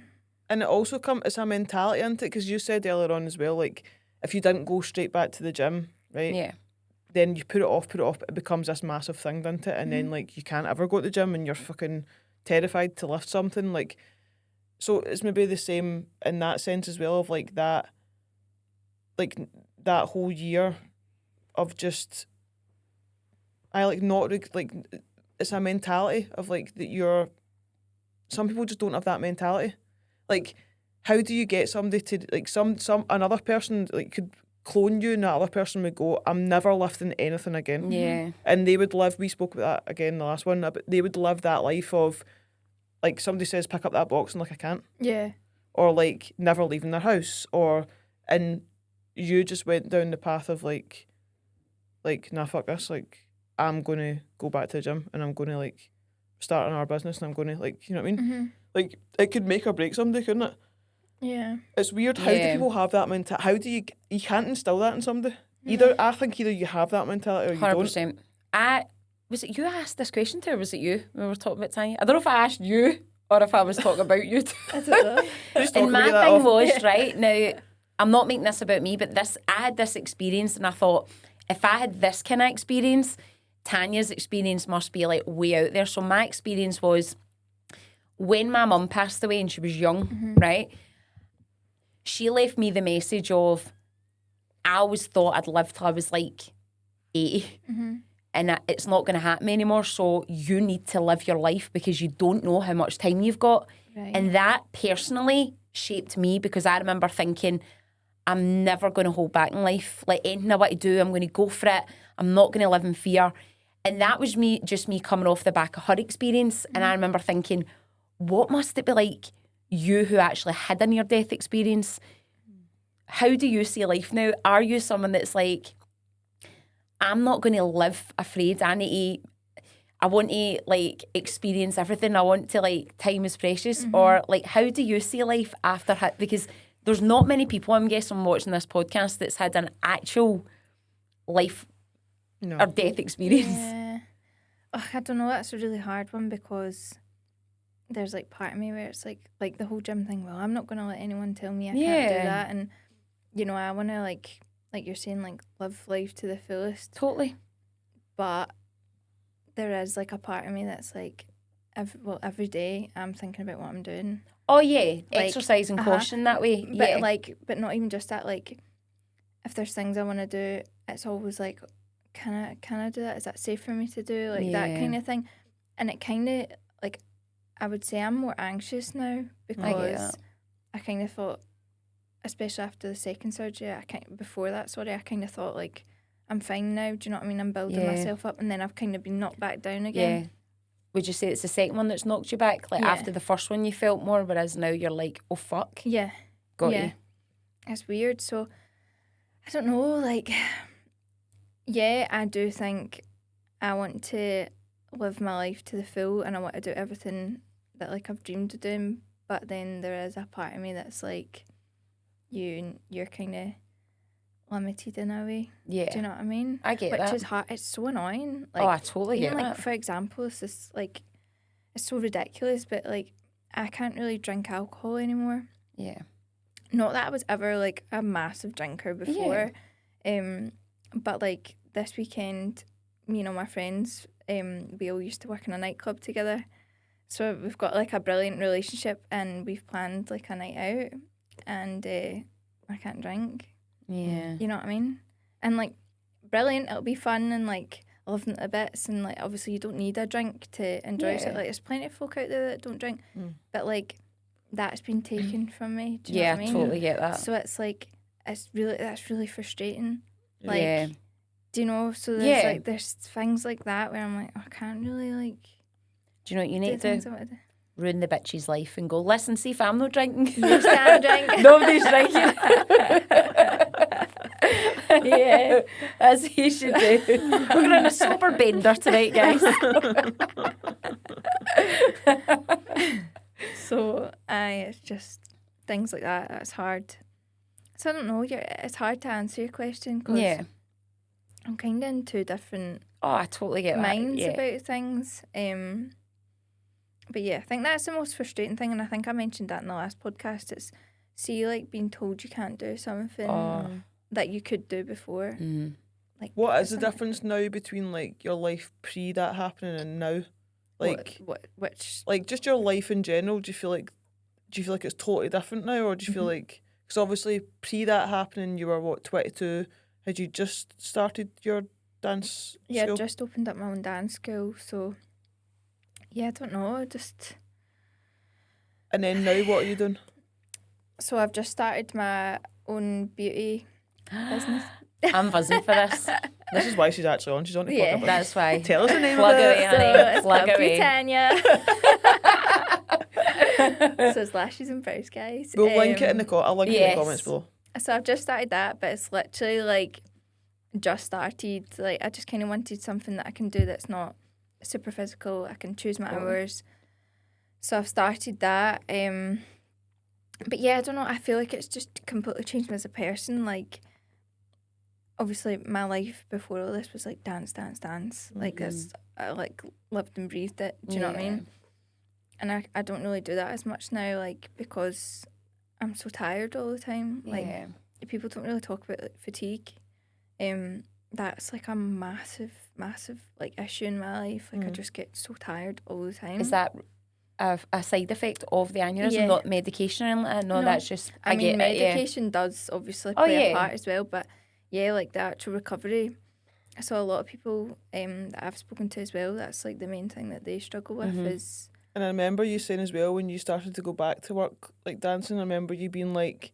And it also it's a mentality, isn't it? Because you said earlier on as well, like if you didn't go straight back to the gym, right? Yeah. Then you put it off, it becomes this massive thing, doesn't it? And then like you can't ever go to the gym and you're fucking terrified to lift something. Like, so it's maybe the same in that sense as well, of like that whole year of just it's a mentality of like that some people just don't have that mentality. Like, how do you get somebody to like another person like could clone you and that other person would go, I'm never lifting anything again. Yeah. And they would live, we spoke about that again in the last one, but they would live that life of like somebody says pick up that box and like I can't. Yeah. Or like never leaving their house, and you just went down the path of like nah, fuck this, like I'm gonna go back to the gym and I'm gonna like start our business and I'm gonna like, you know what I mean? Like it could make or break somebody, couldn't it? Yeah. It's weird. How do people have that mentality? How do you can't instill that in somebody? I think either you have that mentality or you 100%. Was it you I asked this question to, or was it you when we were talking about Tanya? I don't know if I asked you or if I was talking about you. I don't know. And my thing was, right, now, I'm not making this about me, but I had this experience and I thought, if I had this kind of experience, Tanya's experience must be like way out there. So my experience was when my mum passed away and she was young, right? She left me the message of, I always thought I'd live till I was like 80 and it's not going to happen anymore. So you need to live your life because you don't know how much time you've got. Right. And that personally shaped me because I remember thinking, I'm never going to hold back in life. Like anything I want to do, I'm going to go for it. I'm not going to live in fear. And that was me coming off the back of her experience. And I remember thinking, what must it be like, you who actually had a near-death experience? How do you see life now? Are you someone that's like, I'm not going to live afraid. I want to like experience everything. I want to like, time is precious. Or like, how do you see life after? Because there's not many people, I'm guessing, watching this podcast that's had an actual life or death experience. Yeah. Oh, I don't know. That's a really hard one because there's like part of me where it's like the whole gym thing. Well, I'm not going to let anyone tell me I can't do that. And you know, I want to like you're saying, like live life to the fullest. Totally. But there is like a part of me that's like, every day I'm thinking about what I'm doing. Oh yeah, Like, exercise and caution that way. Yeah. But not even just that. Like, if there's things I want to do, it's always like, can I do that? Is that safe for me to do? Like that kind of thing. And it kind of like, I would say I'm more anxious now because I kind of thought, especially after the second surgery, before that, I kind of thought like I'm fine now. Do you know what I mean? I'm building Yeah. myself up, and then I've kind of been knocked back down again. Yeah. Would you say it's the second one that's knocked you back? Like Yeah. after the first one you felt more, whereas now you're like, oh fuck. Yeah. Got yeah. you. It's weird. So, I don't know, like, yeah, I do think I want to live my life to the full and I want to do everything that, like, I've dreamed of doing. But then there is a part of me that's like, you're kind of limited in a way. Yeah. Do you know what I mean? I get Which that. is hard. It's so annoying. Oh, I totally even get like, that. for example, it's just like, it's so ridiculous, but like, I can't really drink alcohol anymore. Yeah. Not that I was ever like a massive drinker before, but like this weekend, me and all my friends, we all used to work in a nightclub together. So we've got like a brilliant relationship and we've planned like a night out and I can't drink. Yeah. You know what I mean? And like, brilliant, it'll be fun and like, I love them to bits and like, obviously you don't need a drink to enjoy it. Like, there's plenty of folk out there that don't drink, but like, that's been taken from me. Do you know what I mean? Totally get that. So it's like, that's really frustrating. Like, Yeah. do you know? So there's like, there's things like that where I'm like, I can't really like. Do you know what you do need to things do? I want to do. Ruin the bitch's life and go, listen, see if I'm not drinking. You can't drink. Nobody's drinking. Yeah. As he should do. We're going on a sober bender tonight, guys. So, it's just things like that. That's hard. So I don't know. It's hard to answer your question because Yeah. I'm kind of in two different Oh, I totally get that. minds Yeah. about things. But yeah, I think that's the most frustrating thing, and I think I mentioned that in the last podcast. It's like being told you can't do something that you could do before. Like, What is the something- difference now between like your life pre that happening and now? Like, which like just your life in general. Do you feel like it's totally different now, or do you feel like, because obviously pre that happening you were what, 22? Had you just started your dance yeah, school? I've just opened up my own dance school, so yeah, I don't know, just. And then now what are you doing? So I've just started my own beauty business. I'm buzzing for this. This is why she's actually on. She's on to Yeah. talk about That's why. Tell us the name Plug of away, it. So honey. it's Plug called away. Tanya. So it's lashes and brows, guys. We'll link it in the I'll link it in yes. the comments below. So I've just started that, but it's literally like just started. Like, I just kind of wanted something that I can do that's not super physical. I can choose my hours. So I've started that. But yeah, I don't know. I feel like it's just completely changed me as a person. Like, obviously, my life before all this was like dance. Like, that's, I like lived and breathed it. Do you know what I mean? And I don't really do that as much now, like, because I'm so tired all the time. Like, people don't really talk about like, fatigue. That's like a massive like issue in my life. Like, I just get so tired all the time. Is that a side effect of the aneurysm, Yeah. not medication or anything like that? No, No. that's just, I mean, get it, yeah. medication does obviously Oh, play yeah. a part as well, but yeah, like the actual recovery. I saw a lot of people that I've spoken to as well. That's like the main thing that they struggle with is. And I remember you saying as well, when you started to go back to work like dancing, I remember you being like,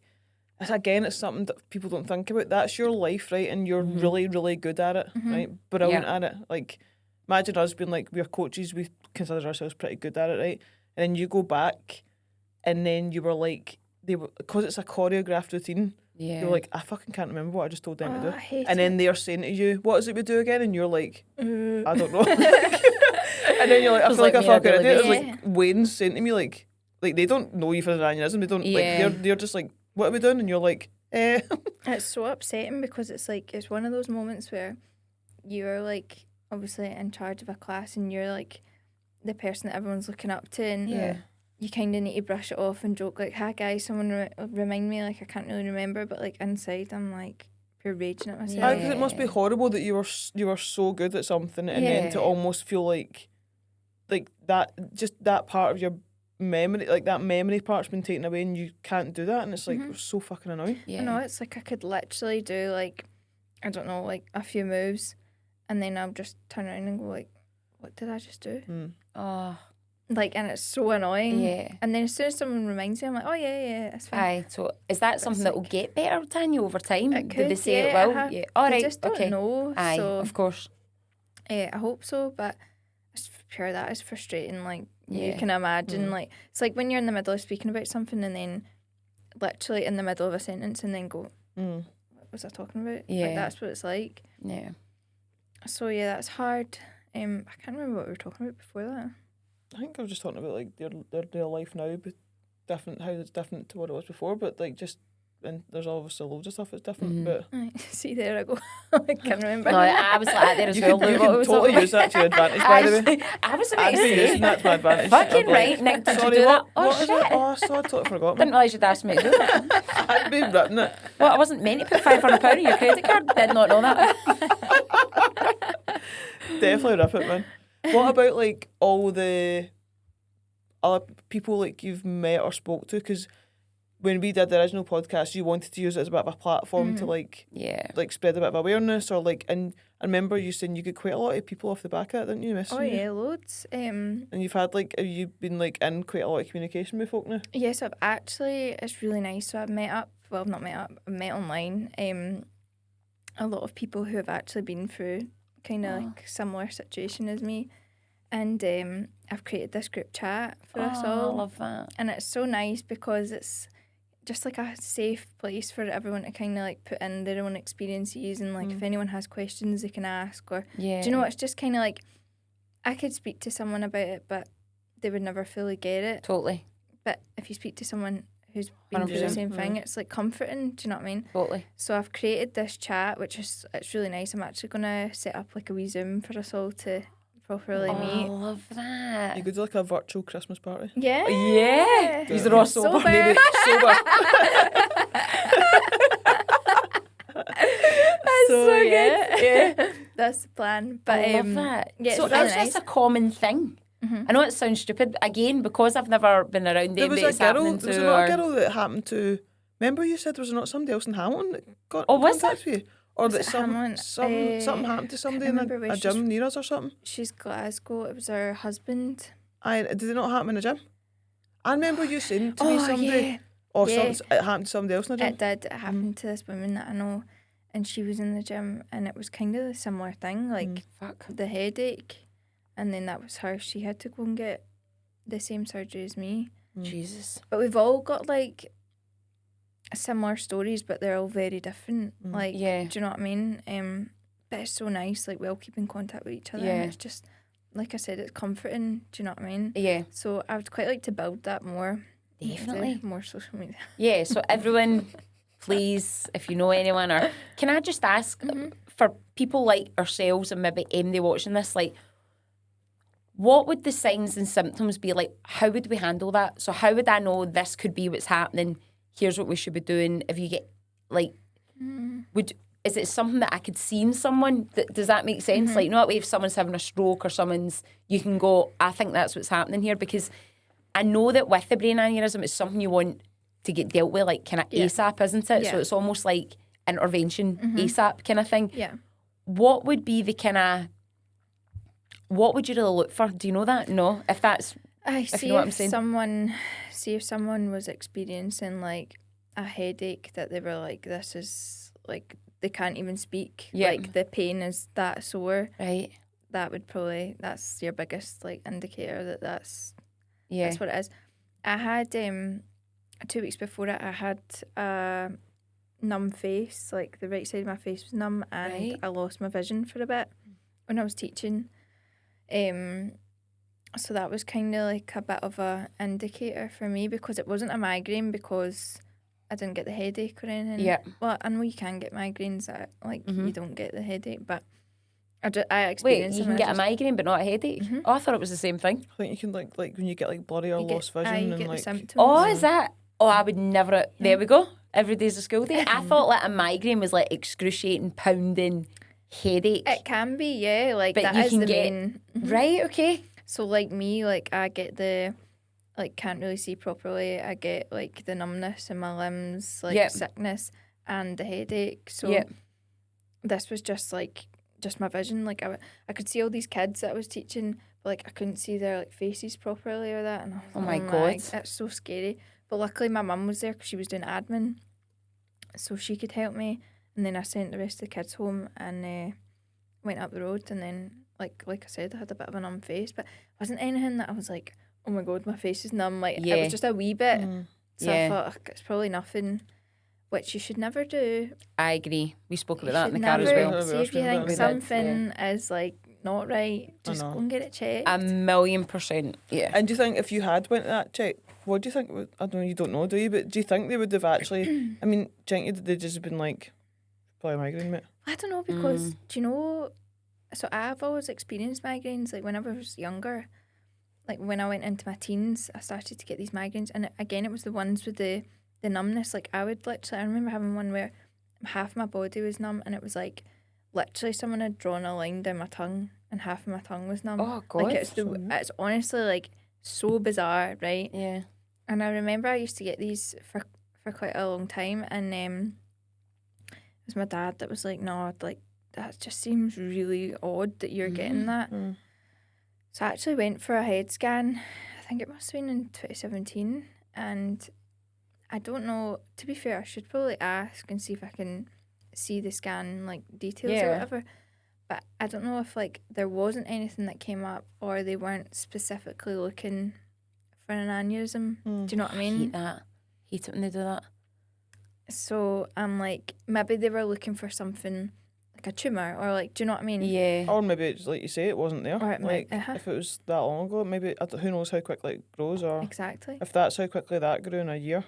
it's something that people don't think about. That's your life, right? And you're really, really good at it, right? Brilliant at it. Like, imagine us being like, we're coaches, we consider ourselves pretty good at it, right? And then you go back and then you were like, because it's a choreographed routine, Yeah. you're like, I fucking can't remember what I just told them to I do. hate And it. then they're saying to you, what is it we do again? And you're like, I don't know. And then you're like, I Feels feel like like a me, I'd fucking be idiot. like, It's like Wayne's saying to me, like they don't know you for the aneurysm. They don't, Yeah. like, they're just like, what are we doing? And you're like, eh. It's so upsetting because it's like, it's one of those moments where you're like obviously in charge of a class and you're like the person that everyone's looking up to, and you kind of need to brush it off and joke like, hi guys, someone remind me, like I can't really remember, but like inside I'm like pure raging at myself. Because it must be horrible that you were so good at something and then to almost feel like that, just that part of your memory, like that memory part's been taken away and you can't do that, and it's like so fucking annoying. Yeah. I know, it's like I could literally do like, I don't know, like a few moves and then I'll just turn around and go like, what did I just do? Oh, Like, and it's so annoying. Yeah. And then as soon as someone reminds me, I'm like, oh yeah, it's fine. Aye, so is that something that will get better, Tanya, over time? It Did could, they say yeah, it will? Yeah. All They right, just don't okay. know. Aye, so of course. I hope so, but it's pure that is frustrating. Like, you Yeah. can imagine, like, it's like when you're in the middle of speaking about something and then literally in the middle of a sentence and then go, what was I talking about? Yeah. Like, that's what it's like. Yeah. So yeah, that's hard. I can't remember what we were talking about before that. I think I was just talking about like their life now, but different, how it's different to what it was before. But like just, and there's obviously loads of stuff that's different. But Right. See, there I go. I can't remember. No, I was like that there as you well. can, you What can was totally that? use that to your advantage, by the way. I was about I'd to be say. using that to my advantage. Fucking I'd be like, right, Nick, did sorry, you do that? what Oh, is it? shit. Oh, sorry, I totally forgot. Didn't realise you'd asked me to do that. I'd be written it. Well, I wasn't meant to put £500 on your credit card. Did not know that. Definitely rip it, man. What about like all the other people like you've met or spoke to? Because when we did the original podcast, you wanted to use it as a bit of a platform to like spread a bit of awareness, or like. And I remember you saying you get quite a lot of people off the back of it, didn't you? Oh yeah, loads. And you've had like, have you been like in quite a lot of communication with folk now? Yes, I've actually. It's really nice. So I've met up. Well, I've not met up. I've met online. A lot of people who have actually been through kind of like similar situation as me, and I've created this group chat for us all. I love that. And it's so nice because it's just like a safe place for everyone to kind of like put in their own experiences, and like if anyone has questions they can ask, or do you know what, it's just kind of like I could speak to someone about it but they would never fully get it. Totally. But if you speak to someone who's been through the same thing, it's like comforting, do you know what I mean? Totally. So I've created this chat, which is, it's really nice. I'm actually going to set up like a wee Zoom for us all to properly meet. I love that. You could do like a virtual Christmas party. Yeah. Yeah. These are all sober. Sober. Maybe sober. That's so good. Yeah. That's the plan. But I love that. yeah, So it's really is nice. this a common thing? I know it sounds stupid, again, because I've never been around There it, was but a it's girl. happening There was to not a her. girl that happened to. Remember, you said there was not somebody else in Hamilton that got Oh, was contact with you, or Was that it Hamilton? something happened to somebody in remember where a she's gym near us or something. She's Glasgow. It was her husband. Did it not happen in a gym? I remember you saying to me somebody, yeah. or Yeah. it happened to somebody else in a gym. It did. It happened to this woman that I know, and she was in the gym, and it was kind of a similar thing, like Fuck. the headache, and then that was her. She had to go and get the same surgery as me. Jesus. But we've all got like similar stories, but they're all very different. Like, Yeah. do you know what I mean? But it's so nice. Like, we all keep in contact with each other, Yeah. and it's just, like I said, it's comforting. Do you know what I mean? Yeah. So I would quite like to build that more. Definitely. More social media. Yeah, so everyone, please, if you know anyone, or can I just ask for people like ourselves and maybe Emily watching this, like, what would the signs and symptoms be like? How would we handle that? So how would I know this could be what's happening? Here's what we should be doing. If you get like, is it something that I could see in someone? Does that make sense? Like, not if someone's having a stroke or you can go, I think that's what's happening here, because I know that with the brain aneurysm, it's something you want to get dealt with, like kind of ASAP, isn't it? Yeah. So it's almost like intervention ASAP kind of thing. Yeah. What would be the kind of, what would you really look for? Do you know that? No, if that's, I if see you know what I'm if saying. someone was experiencing like a headache that they were like, this is like they can't even speak. Yeah. Like the pain is that sore. Right. That would probably, that's your biggest like indicator that that's Yeah. what it is. I had 2 weeks before it, I had a numb face, like the right side of my face was numb, and Right. I lost my vision for a bit when I was teaching. So that was kind of like a bit of a indicator for me, because it wasn't a migraine because I didn't get the headache or anything. Yeah. Well, I know you can get migraines that like you don't get the headache, but I Wait, experienced you them can and I get a migraine but not a headache? Oh, I thought it was the same thing. I think you can like when you get like blurry or you get- lost vision you and get like the symptoms. Oh, is that? Oh, I would never. There we go. Every day's a school day. I thought like a migraine was like excruciating, pounding headache. It can be, yeah. Like But that you is can the get- main. Right, okay. So like me, like I get the, like can't really see properly. I get like the numbness in my limbs, like Yep. sickness and the headache. So Yep. this was just like just my vision. Like I could see all these kids that I was teaching, but like I couldn't see their like faces properly or that, and I was Oh like, my God. that's so scary. But luckily my mum was there because she was doing admin, so she could help me. And then I sent the rest of the kids home and went up the road, and then like I said, I had a bit of a numb face, but it wasn't anything that I was like, oh my God, my face is numb. Like it Yeah. was just a wee bit. So I Yeah. thought, "Ugh, it's probably nothing," which you should never do. I agree. We spoke You about that in should the car as never- well. See if you We think did, something is like not right, just know. go and get it checked. 1,000,000%. Yeah. And do you think if you had went to that check, what do you think? I don't know. You don't know, do you? But do you think they would have actually? I mean, do you think they'd just been like, probably migraine, mate? I don't know because do you know? So I've always experienced migraines. Like when I was younger, like when I went into my teens, I started to get these migraines, and again, it was the ones with the numbness. Like I would literally, I remember having one where half my body was numb, and it was like literally someone had drawn a line down my tongue, and half of my tongue was numb. Oh, God. Like it's honestly like so bizarre, right? Yeah. And I remember I used to get these for quite a long time, and it was my dad that was like, "No, like that just seems really odd that you're getting that." So I actually went for a head scan. I think it must have been in 2017, and I don't know. To be fair, I should probably ask and see if I can see the scan like details or Yeah. whatever. But I don't know if like there wasn't anything that came up, or they weren't specifically looking for an aneurysm. Do you know what I mean? Hate that. Hate it when they do that. So I'm like, maybe they were looking for something like a tumour, or like, do you know what I mean? Yeah. Or maybe it's like you say, it wasn't there. Or it might- like if it was that long ago, maybe who knows how quickly it grows, or Exactly. if that's how quickly that grew in a year.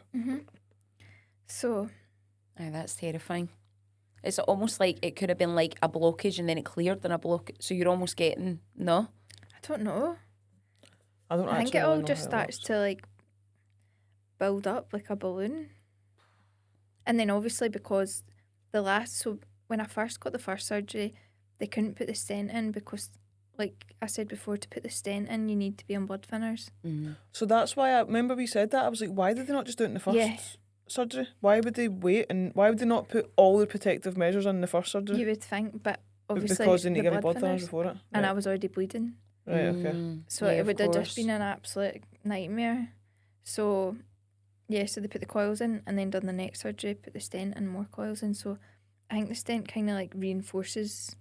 So Aye, that's terrifying. It's almost like it could have been like a blockage and then it cleared in a block. So you're almost getting, no? I don't know. I don't. I think actually it really all know just how it starts works. to like build up like a balloon. And then obviously because so when I first got the first surgery, they couldn't put the stent in because, like I said before, to put the stent in you need to be on blood thinners. So that's why I remember we said that. I was like, why did they not just do it in the first Yeah. surgery? Why would they wait, and why would they not put all the protective measures in the first surgery? You would think, but obviously Because they need the to give you blood thinners thinners, before it. and Right. I was already bleeding. Right, okay. So it would have just been an absolute nightmare. So, yeah, so they put the coils in and then done the next surgery, put the stent and more coils in. So I think the stent kind of like reinforces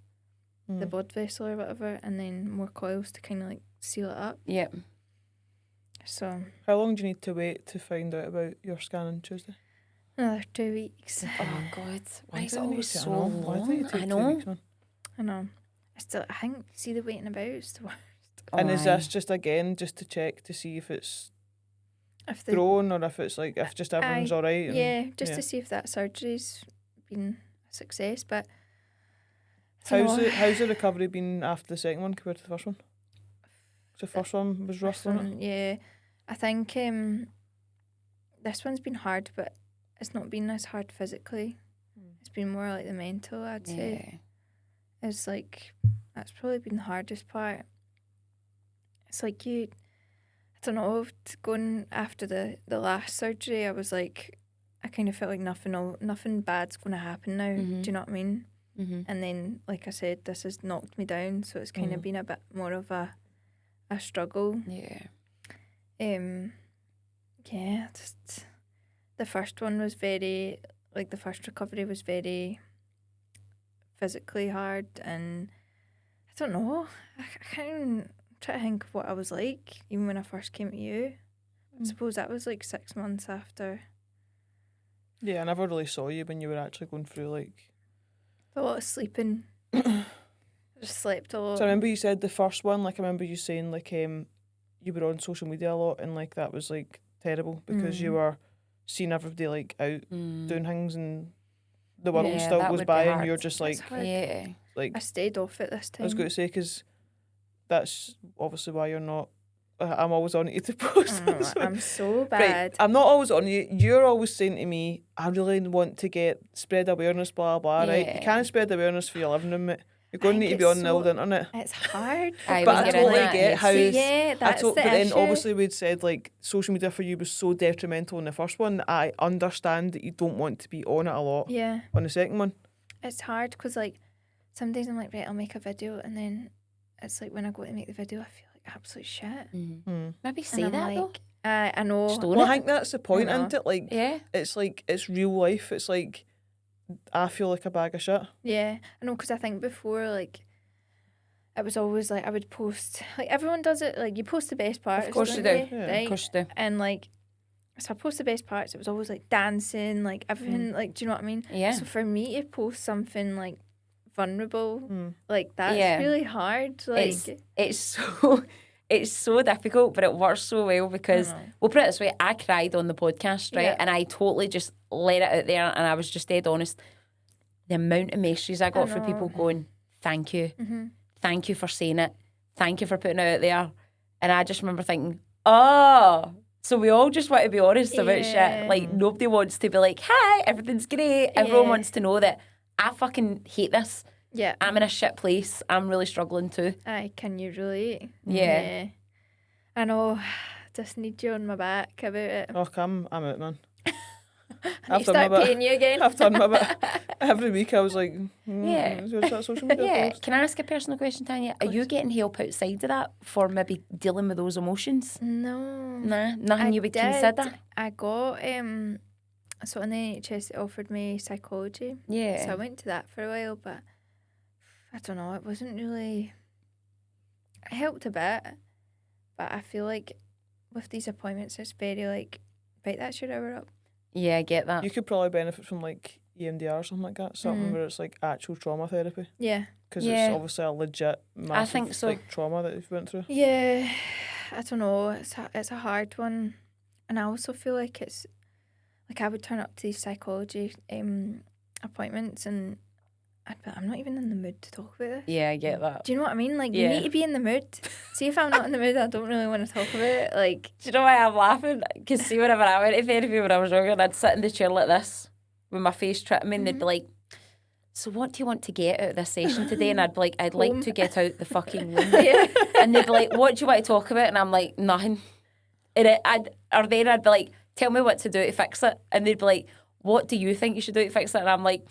the blood vessel or whatever, and then more coils to kind of like seal it up. Yep. So How long do you need to wait to find out about your scan on Tuesday? another 2 weeks. Oh, God. Why is it do they always make so I know. Why do they long? take I 2 know. weeks, man? I know. I think, see the waiting about is the worst. And is Aye. this just again just to check to see if it's If the, grown, or if it's like if just everyone's Aye, all right? and- yeah, just yeah. to see if that surgery's been a success. But I don't know. How's the recovery been after the second one compared to the first one? 'Cause the first one was rough, This wasn't it? one, yeah, I think this one's been hard, but it's not been as hard physically. It's been more like the mental, I'd say. Yeah. It's like that's probably been the hardest part. It's like I don't know, going after the last surgery, I was like, I kind of felt like nothing bad's going to happen now. Do you know what I mean? Mm-hmm. And then, like I said, this has knocked me down, so it's kind of been a bit more of a struggle. Yeah. Yeah, just the first one was very, like the first recovery was very physically hard, and I don't know, I can't even try to think of what I was like even when I first came to you. I suppose that was like 6 months after. Yeah, I never really saw you when you were actually going through like. A lot of sleeping. Just slept a lot. So I remember you said the first one, like I remember you saying like you were on social media a lot, and like that was like terrible because you were seeing everybody like out doing things, and the world Yeah, still that goes would be by, and hard. you're just like It's hard. Yeah. like I stayed off it this time. I was going to say, because that's obviously why you're not. I'm always on you to post. I'm so Right, bad. I'm not always on you. You're always saying to me, I really want to spread awareness, blah, blah, right? You Yeah. can't spread awareness for your living room, mate. You're going to think need to be it's on the old so- internet. It's hard. Aye, But when I you're in totally that get how. See, yeah, that's the but then issue. obviously we'd said like social media for you was so detrimental in the first one that I understand that you don't want to be on it a lot Yeah, on the second one. it's hard because like some days I'm like, right, I'll make a video, and then it's like when I go to make the video, I feel like, absolute shit. Maybe say And that I'm though. like, I know. Stone Well, it. I think that's the point, I know. isn't it? Like, Yeah. it's real life. It's like, I feel like a bag of shit. Yeah, I know, because I think before, like, it was always like I would post, like everyone does it, like you post the best parts. course you don't do. Yeah. Right? Of course you do. And like, so I post the best parts. It was always like dancing, like everything, like, do you know what I mean? Yeah. So for me to post something like vulnerable, like that's Yeah. really hard. Like, It's so it's so difficult, but it works so well because we'll put it this way, I cried on the podcast, right? Yeah. And I totally just let it out there and I was just dead honest. The amount of messages I got from people going, thank you. Thank you for saying it. Thank you for putting it out there. And I just remember thinking, oh, so we all just want to be honest about shit. Like, nobody wants to be like, hi, everything's great. Everyone wants to know that I fucking hate this. yeah, I'm in a shit place. I'm really struggling too. can you relate? Yeah. I know. Just need you on my back about it. Oh, I'm out, man. I start paying you again. I've done my bit. Every week I was like, Yeah. is that social media Yeah. post? Can I ask a personal question, Tanya? Are you getting help outside of that for maybe dealing with those emotions? No. Nah, nothing you would did. consider? I got so in the NHS they offered me psychology. Yeah. So I went to that for a while, but I don't know, it wasn't really, it helped a bit, but I feel like with these appointments it's very like, right, that's your hour up. Yeah, I get that. You could probably benefit from like EMDR or something like that. Something where it's like actual trauma therapy. Yeah. Because Yeah. it's obviously a legit massive think so. like, trauma that you've went through. Yeah, I don't know, it's a hard one, and I also feel like it's, like I would turn up to these psychology appointments and I'd be like, I'm not even in the mood to talk about this. Yeah, I get that. Do you know what I mean? Like, Yeah. you need to be in the mood. See, if I'm not in the mood, I don't really want to talk about it. Like, Do you know why I'm laughing? Because see, whenever I went to therapy when I was younger, I'd sit in the chair like this with my face tripping me and they'd be like, so what do you want to get out of this session today? And I'd be like, I'd like to get out the fucking room. And they'd be like, what do you want to talk about? And I'm like, nothing. And I'd be like, tell me what to do to fix it. And they'd be like, what do you think you should do to fix it? And I'm like,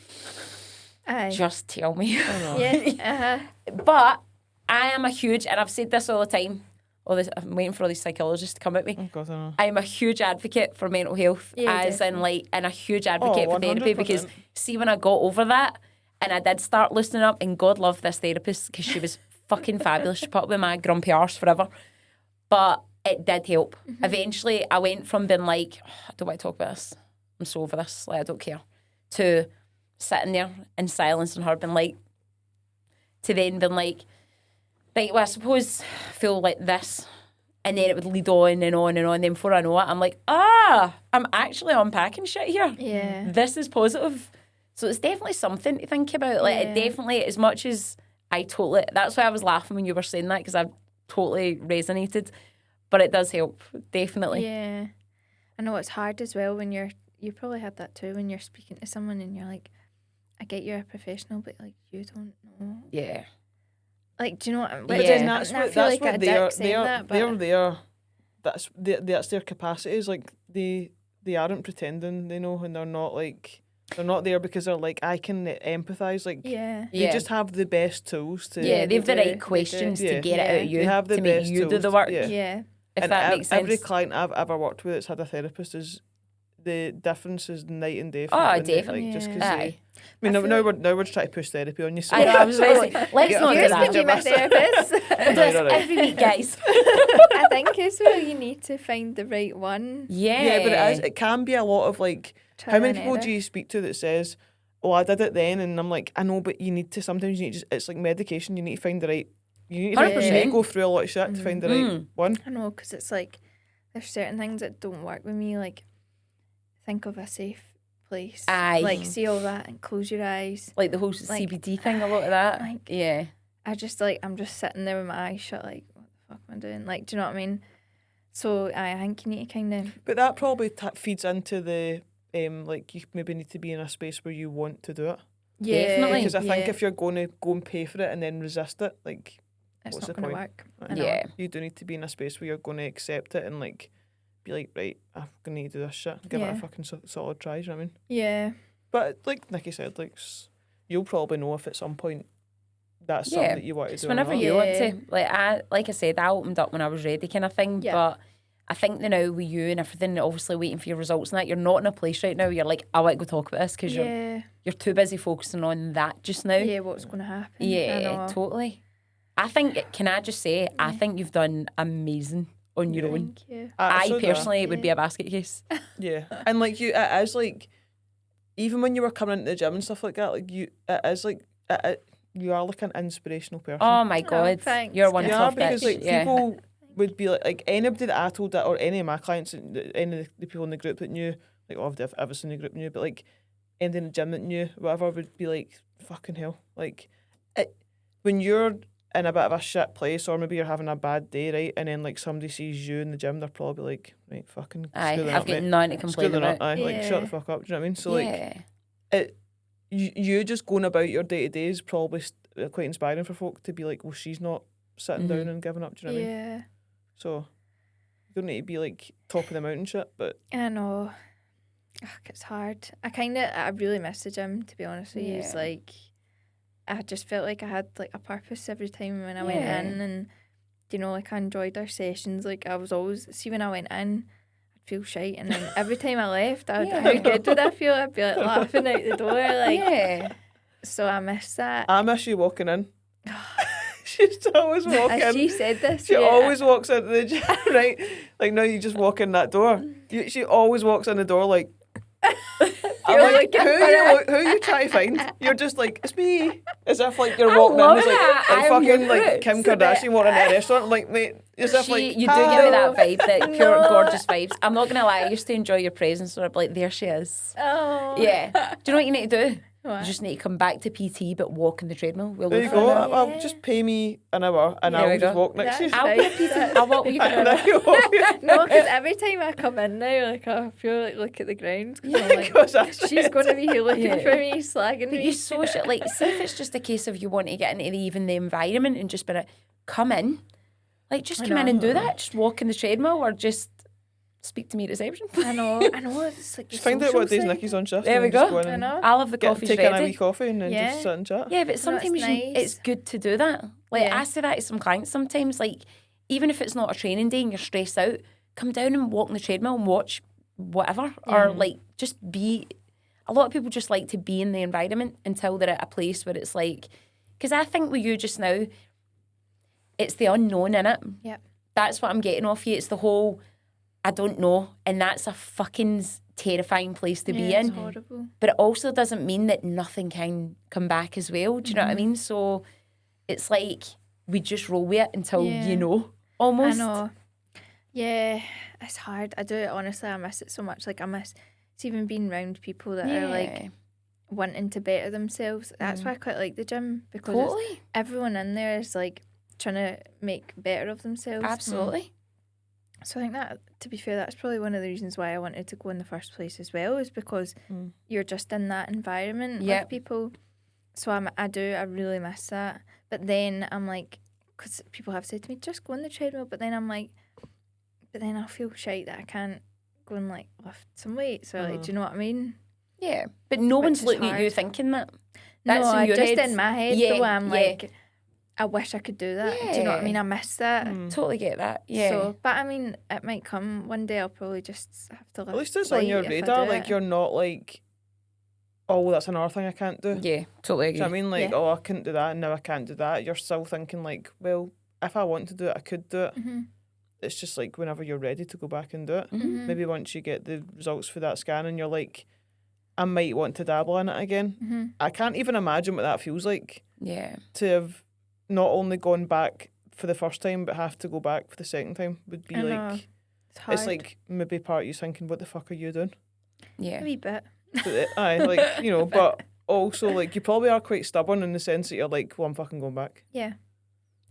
aye. just tell me. Yeah. But I am a huge, and I've said this all the time, I'm waiting for all these psychologists to come at me. Oh God, I know. I am a huge advocate for mental health, Yeah, as in like, and a huge advocate for therapy 100%. because see, when I got over that and I did start loosening up, and God love this therapist because she was fucking fabulous. She put up with my grumpy arse forever, but it did help. Eventually, I went from being like, oh, I don't want to talk about this. I'm so over this. Like, I don't care. To sitting there in silence and her being like, to then being like, right, well, I suppose I feel like this. And then it would lead on and on and on. Then before I know it, I'm like, I'm actually unpacking shit here. Yeah. This is positive. So it's definitely something to think about. Like, it definitely, as much as that's why I was laughing when you were saying that, because I totally resonated. But it does help, definitely. Yeah. I know it's hard as well when you probably had that too, when you're speaking to someone and you're like, I get you're a professional, but like, you don't know. Yeah. Like, do you know what I'm But Yeah. then that's I what feel that's like what a they're dick saying that, but they're there. That's their capacities. Like they aren't pretending they know, and they're not there because they're like, I can empathise. Like yeah. they just have the best tools to. Yeah, they have the they do, right questions they to do. get it out of you, They have the to make best you do tools the to- work. yeah. Yeah. If And that makes sense. every client I've ever worked with that's had a therapist is the difference is night and day. Oh, when they, definitely. Like, just because Aye. I mean, I feel now we're just trying to push therapy on you. So I know, I was going to say, let's Yeah, not do Yours that. can be my therapist. We'll do this No. every week, guys. I think as well you need to find the right one. Yeah, but it can be a lot of like. Trial How many and people error. do you speak to that says, "Oh, I did it then," and I'm like, I know, but you need to sometimes you need to, it's like medication. You need to find the right. You need to, you need to 100%. go through a lot of shit to find the right one. I know, because it's like there's certain things that don't work with me. Like, think of a safe place. Aye. Like, see all that and close your eyes. Like the whole Like, CBD thing, a lot of that. like- Yeah. I'm just sitting there with my eyes shut. Like, what the fuck am I doing? Like, do you know what I mean? So I think you need to kind of. But that probably feeds into the like you maybe need to be in a space where you want to do it. Yeah, Definitely. Because I think yeah. if you're going to go and pay for it and then resist it, like It's what's not the going to point? work. I I know. know. Yeah. You do need to be in a space where you're going to accept it and like be like, right, I'm gonna need to do this shit. Give it Yeah. a fucking solid try. Do you know what I mean? Yeah. But like Nikki said, like you'll probably know if at some point that's something that you want to it's do. whenever or not. you want to. Like I said, I opened up when I was ready, kind of thing. Yeah. But I think that now with you and everything, obviously waiting for your results and that, you're not in a place right now where you're like, I want to go talk about this because you're too busy focusing on that just now. Yeah, what's going to happen. Yeah, totally. I think, can I just say, I think you've done amazing on your own. Thank you. I so do personally would be a basket case. Yeah, and like you, it is like, even when you were coming into the gym and stuff like that, like you, it is like, you are like an inspirational person. Oh my God. thanks. You're one Yeah, tough because bitch. like people would be like anybody that I told that, or any of my clients, any of the people in the group that knew, like obviously everyone in the group knew, but like anybody in the gym that knew, whatever, would be like, fucking hell. Like, when you're in a bit of a shit place, or maybe you're having a bad day, right, and then like somebody sees you in the gym, they're probably like, right, fucking Aye, screw that I've up, got mate. none to complain Screw that about. up, aye, like shut the fuck up. Do you know what I mean? So like, you just going about your day to day is probably quite inspiring for folk to be like, well, she's not sitting down and giving up. Do you know what I mean? So you don't need to be like top of the mountain shit, but I know. Ugh, it's hard. I really miss the gym, to be honest with you. It's like, I just felt like I had like a purpose every time when I went in, and you know, like I enjoyed our sessions. Like I was always, see, when I went in, I'd feel shite, and then every time I left, how good would I feel? I'd be like laughing out the door, like So I miss that. I miss you walking in. She's always walking. As she said this, She always walks into the gym, right? Like, now you just walk in that door. She always walks in the door like, I'm like, who are you trying to find? You're just like, it's me. As if like you're walking in, it's like fucking like Kim Kardashian walking in a restaurant. I'm like, mate, as if like, you do give me that vibe, that pure gorgeous vibes. I'm not gonna lie, I used to enjoy your presence, so I'd be like, there she is. Oh. Yeah. Do you know what you need to do? What? You just need to come back to PT but walk in the treadmill. We'll there you go. I'll just pay me an hour and I'll just walk next to you. I'll be a PT. I'll walk with you for an hour. No, because every time I come in now, like I feel like look at the ground. Cause I'm like, she's going to be here looking for me, slagging me. You so shit. Like, see if it's just a case of you want to get into the environment and just be like, come in. Like, just come in and do that. Just walk in the treadmill or just speak to me at reception. I know. It's like just find out what days Nikki's on shift. There we go. I know. I'll have the coffee take ready. a wee coffee and then just sit and chat. Yeah, but sometimes nice. it's good to do that. Like, I say that to some clients sometimes, like, even if it's not a training day and you're stressed out, come down and walk on the treadmill and watch whatever. Or, like, just be... A lot of people just like to be in the environment until they're at a place where it's like... Because I think with you just now, it's the unknown, innit? Yeah. That's what I'm getting off you. It's the whole... I don't know, and that's a fucking terrifying place to be in. It's horrible. But it also doesn't mean that nothing can come back as well. Do you know what I mean? So it's like we just roll with it until you know, almost. I know. Yeah, it's hard. I do it honestly. I miss it so much. Like I miss it's even being around people that are like wanting to better themselves. That's why I quite like the gym, because everyone in there is like trying to make better of themselves. Absolutely. So I think that, to be fair, that's probably one of the reasons why I wanted to go in the first place as well, is because you're just in that environment with people. So I really miss that. But then I'm like, because people have said to me, just go on the treadmill. But then I'm like, but then I feel shite that I can't go and like lift some weight. So like, do you know what I mean? Yeah. But no one's looking at you thinking that. That's no, in your just head. in my head though, I'm like, I wish I could do that. Do you know what I mean? I miss that. Totally get that. Yeah. So, but I mean, it might come one day. I'll probably just have to lift. At least it's on your radar. Like, you're not like, oh, that's another thing I can't do. Yeah, totally agree. Do you know what I mean? Like, oh, I couldn't do that and now I can't do that. You're still thinking like, well, if I want to do it, I could do it. It's just like whenever you're ready to go back and do it. Maybe once you get the results for that scan and you're like, I might want to dabble in it again. I can't even imagine what that feels like. Yeah. To have not only gone back for the first time but have to go back for the second time would be like, it's like maybe part of you thinking, what the fuck are you doing? Yeah. A wee bit. Aye, like, you know, but also like you probably are quite stubborn in the sense that you're like, well, I'm fucking going back. Yeah.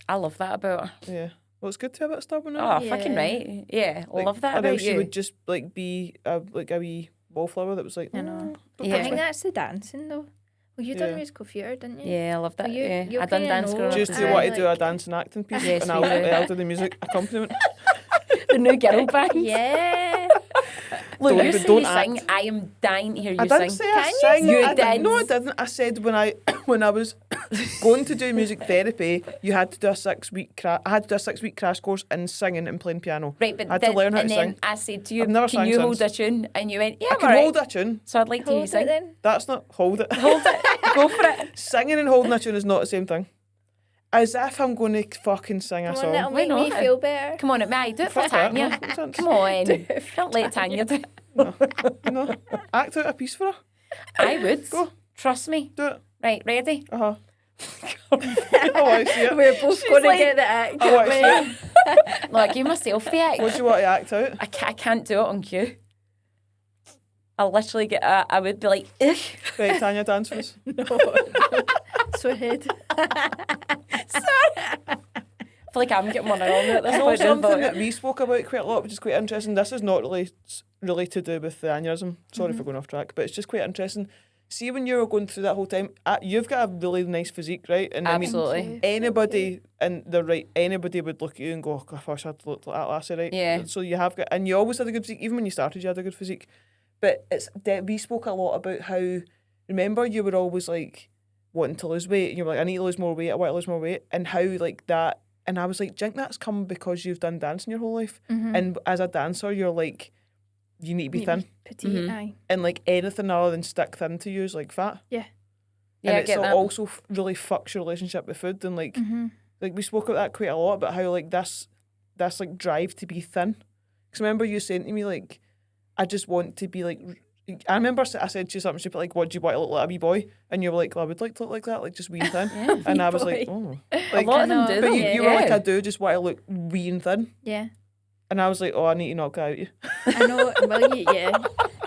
I love that about her. Yeah. Well, it's good to have a bit of stubbornness. Oh, fucking right. Yeah, like, love that or about else you. Would just like be a wee wallflower that was like, I know. I think that's the dancing though. Well, you done musical theatre, didn't you? Yeah, I love that. You I done dance growing up. Just do you want to do a dance and acting piece, Yes, and I'll do the music accompaniment. The new girl band. Yeah. Look, Don't- you say don't you act. sing. I am dying to hear you I didn't sing. say I Can you sang. sing? You I did. No, I didn't. I said when I was going to do music therapy, you had to do a 6-week I had to do a 6-week crash course in singing and playing piano. Right, but I had to learn how and to then sing. I said to you, I've never can sang you hold a since. tune? And you went, yeah, I I'm can alright. hold a tune. So I'd like to hear you Hold sing. it then. That's not hold it. Hold it. Go for it. Singing and holding a tune is not the same thing. As if I'm going to fucking sing a Come on, song. that'll Why make me not? feel better. Come on, May, do it for Fuck that, Tanya. no sense. Come on. Don't let Tanya do it. No, act out a piece for her. I would. Go. Trust me. Do it. Right, ready? I want to see it. We're both She's going to like- get the act. I want to see it. Look, I give myself the act. What do you want to act out? I can't do it on cue. I'll literally get. I would be like, ugh. Right, Tanya, dance for us. So ahead. I feel like I'm getting one wrong at this You know point. something that we spoke about quite a lot, which is quite interesting. This is not really to do with the aneurysm. Sorry for going off track, but it's just quite interesting. See, when you were going through that whole time, you've got a really nice physique, right? And Absolutely. I mean, anybody and they're right. Anybody would look at you and go, "Oh, I wish I'd looked like that lassie," right? Yeah. So you have got, and you always had a good physique. Even when you started, you had a good physique. But we spoke a lot about how. Remember, you were always like wanting to lose weight, and you were like, "I need to lose more weight. I want to lose more weight," and how like that. And I was like, "Jink, that's come because you've done dancing your whole life, and as a dancer, you're like, you need to be thin." Petite, aye. And like anything other than stick thin to you is like fat. Yeah. Yeah, And I it's get that. also really fucks your relationship with food. And like we spoke about that quite a lot, about how like this like drive to be thin. Because remember you saying to me like, I just want to be like. I remember I said to you something stupid like, "What do you want to look like, a wee boy?" And you were like, "Well, I would like to look like that, like just wee and thin." And I was like, "Oh." A Like, lot of them know, do. but though. you were like, "I do just want to look wee and thin." Yeah. And I was like, "Oh, I need to knock that out of you." I know. Well, yeah.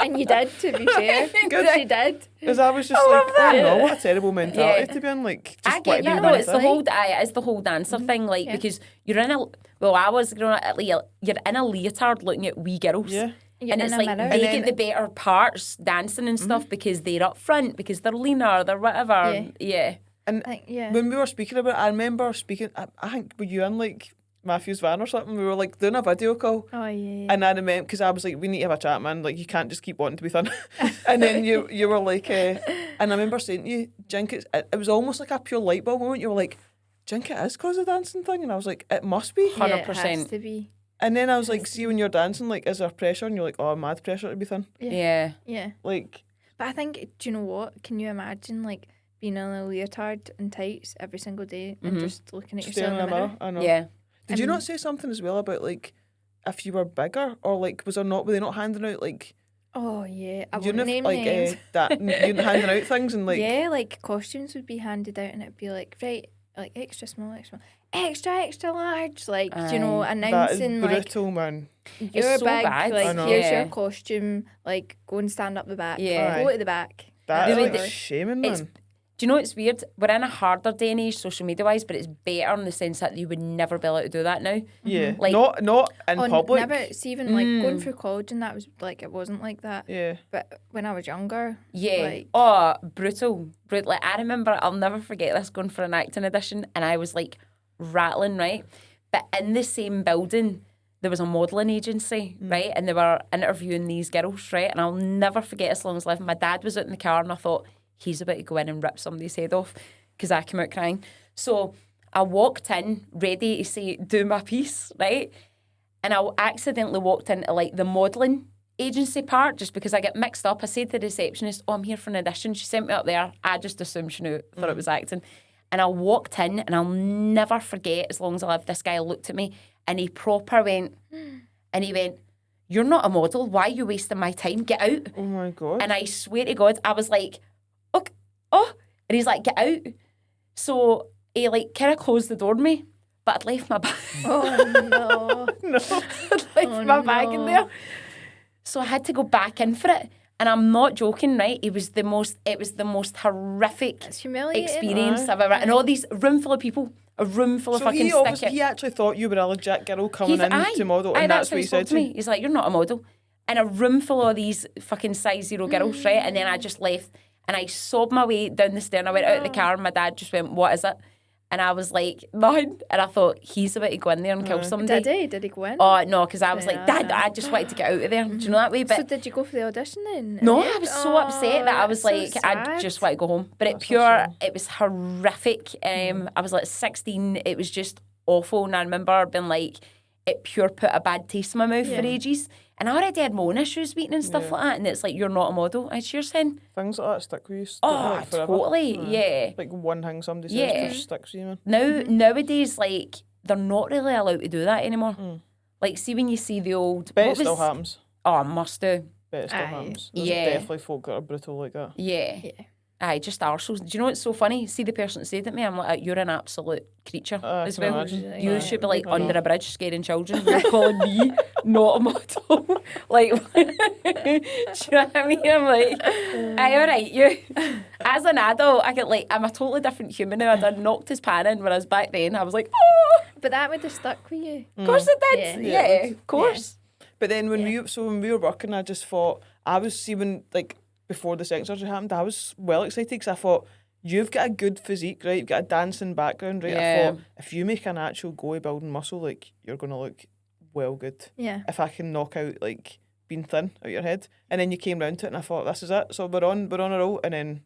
And you did, to be fair. Good. You did. Because I was just like, "Oh no, what a terrible mentality Yeah. to be in." Like, I just get want to you. be No, wee it's and the thin. whole. It's the whole dancer thing, like Yeah. because you're in a. Well, I was growing up. You're in a leotard looking at wee girls. Yeah. You're And in it's a like mirror. they And get the better parts dancing and stuff because they're up front, because they're leaner, they're whatever. Yeah. And I think, yeah. when we were speaking about it, I remember speaking, I think, were you in like Matthew's van or something? We were like doing a video call. Oh, yeah. And I remember, because I was like, we need to have a chat, man. Like, you can't just keep wanting to be thin. And then you were like, and I remember saying to you, Jink, it was almost like a pure light bulb moment. You were like, Jink, it is because of the dancing thing. And I was like, it must be. Yeah, it 100%. has to be. And then I was like, see, when you're dancing, like, is there pressure? And you're like, oh, mad pressure to be thin. Yeah. Yeah. Like, But I think, do you know what? Can you imagine, like, being in a leotard and tights every single day and just looking at yourself staring in the mirror? I know. Yeah. Did you not say something as well about, like, if you were bigger? Or, like, were they not handing out, like, Oh, yeah. I won't name like, names. you're handing out things and, like, Yeah, like, costumes would be handed out and it'd be like, right, like, extra small, extra large. Like, do you know, Aye. that is announcing, like, brutal, man. you're so big, bad. I like, know. here's Yeah. your costume, like, go and stand up the back. Yeah. Go at the back. That is, They like, would- shaming, it's- man. Do you know it's weird? We're in a harder day and age, social media wise, but it's better in the sense that you would never be allowed to do that now. Yeah. Like- not in Oh, public. never, it's even, like, going through college and that was, like, it wasn't like that. Yeah. But when I was younger, Yeah. like, Oh, brutal. Like, I remember, I'll never forget this, going for an acting audition, and I was like rattling, right? But in the same building, there was a modelling agency, right? And they were interviewing these girls, right? And I'll never forget as long as I live. My dad was out in the car, and I thought, he's about to go in and rip somebody's head off because I came out crying. So I walked in ready to say, do my piece, right? And I accidentally walked into like the modelling agency part just because I get mixed up. I said to the receptionist, oh, I'm here for an audition. She sent me up there. I just assumed she knew, thought it was acting. And I walked in, and I'll never forget, as long as I live, this guy looked at me and he proper went, you're not a model. Why are you wasting my time? Get out. Oh my God. And I swear to God, I was like, okay, oh. And he's like, get out. So he like kind of closed the door on me, but I'd left my bag. oh, no. I'd left my bag in there. So I had to go back in for it. And I'm not joking, right? It was the most horrific It's humiliating. experience I've ever. And all these room full of people, a room full of So fucking he actually thought you were a legit girl coming in aye, to model, aye, and that's what he spoke said to me. He's like, you're not a model. And a room full of these fucking size 0 girls, right? And then I just left and I sobbed my way down the stair and I went out of the car and my dad just went, what is it? And I was like, none. And I thought, he's about to go in there and kill somebody. Did he go in? Oh, no, because I was like, Dad, I just wanted to get out of there. Do you know that way? But So did you go for the audition then? no, I was so upset that I was that's so like, I sad. just want to go home. But That's a shame. it was horrific. I was like 16. It was just awful. And I remember being like, it pure put a bad taste in my mouth for ages. And I already had my own issues eating and stuff like that. And it's like, you're not a model. And you're saying, Things like that stick with you. oh, totally, yeah. Like one thing somebody says Yeah. just sticks with you, man. Nowadays, like, they're not really allowed to do that anymore. Like, see when you see the old... Bet what it still was- happens. Oh, must do. Bet it still Aye. happens. There's Yeah. definitely folk that are brutal like that. Yeah. Aye, just arseholes. Do you know what's so funny? See the person that said it to me, I'm like, you're an absolute creature I as can well. imagine. You Aye. should be like I know. under a bridge scaring children. You're calling me not a model. Like, do you know what I mean? I'm like, aye, all right, you. As an adult, I'm a totally different human now. I done knocked his pan in, whereas back then I was like, oh, But that would have stuck with you. of course it did. Yeah. Yeah, of course. But then when we were working, I just thought, I was seeing, like, before the second surgery happened, I was well excited because I thought, you've got a good physique, right? You've got a dancing background, right? I Yeah. thought, if you make an actual go of building muscle, like, you're going to look well good. Yeah. If I can knock out, like, being thin out your head. And then you came round to it and I thought, this is it. So we're on a roll. And then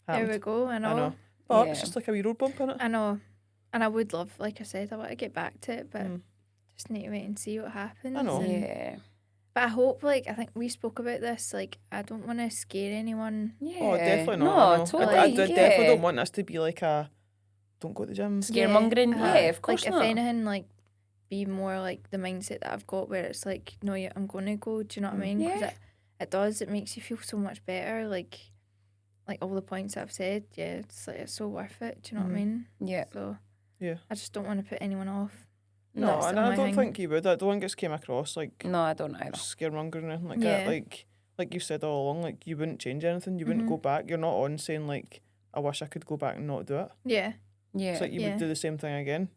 There happened. we go. I know. I know. But Yeah. it's just like a wee road bump, innit? I know. And I would love, like I said, I want to get back to it, but just need to wait and see what happens. I know. and- Yeah. But I hope, like, I think we spoke about this, like, I don't want to scare anyone. Yeah. Oh, definitely not. No, I know. totally. I yeah. definitely don't want this to be like a, don't go to the gym. Scaremongering. Yeah. Yeah, of course Like, not. if anything, like, be more like the mindset that I've got where it's like, no, I'm going to go. Do you know what I mean? 'Cause Yeah. it does. It makes you feel so much better. Like all the points that I've said, yeah, it's like, it's so worth it. Do you know what I mean? Yeah. So, Yeah. I just don't want to put anyone off. No, That's and the I only don't thing. think you would. I don't think it's came across like No, I don't either. scaremongering or anything like Yeah. that. Like you said all along, like you wouldn't change anything. You wouldn't go back. You're not on saying like, I wish I could go back and not do it. Yeah. Yeah. It's like you Yeah. would do the same thing again.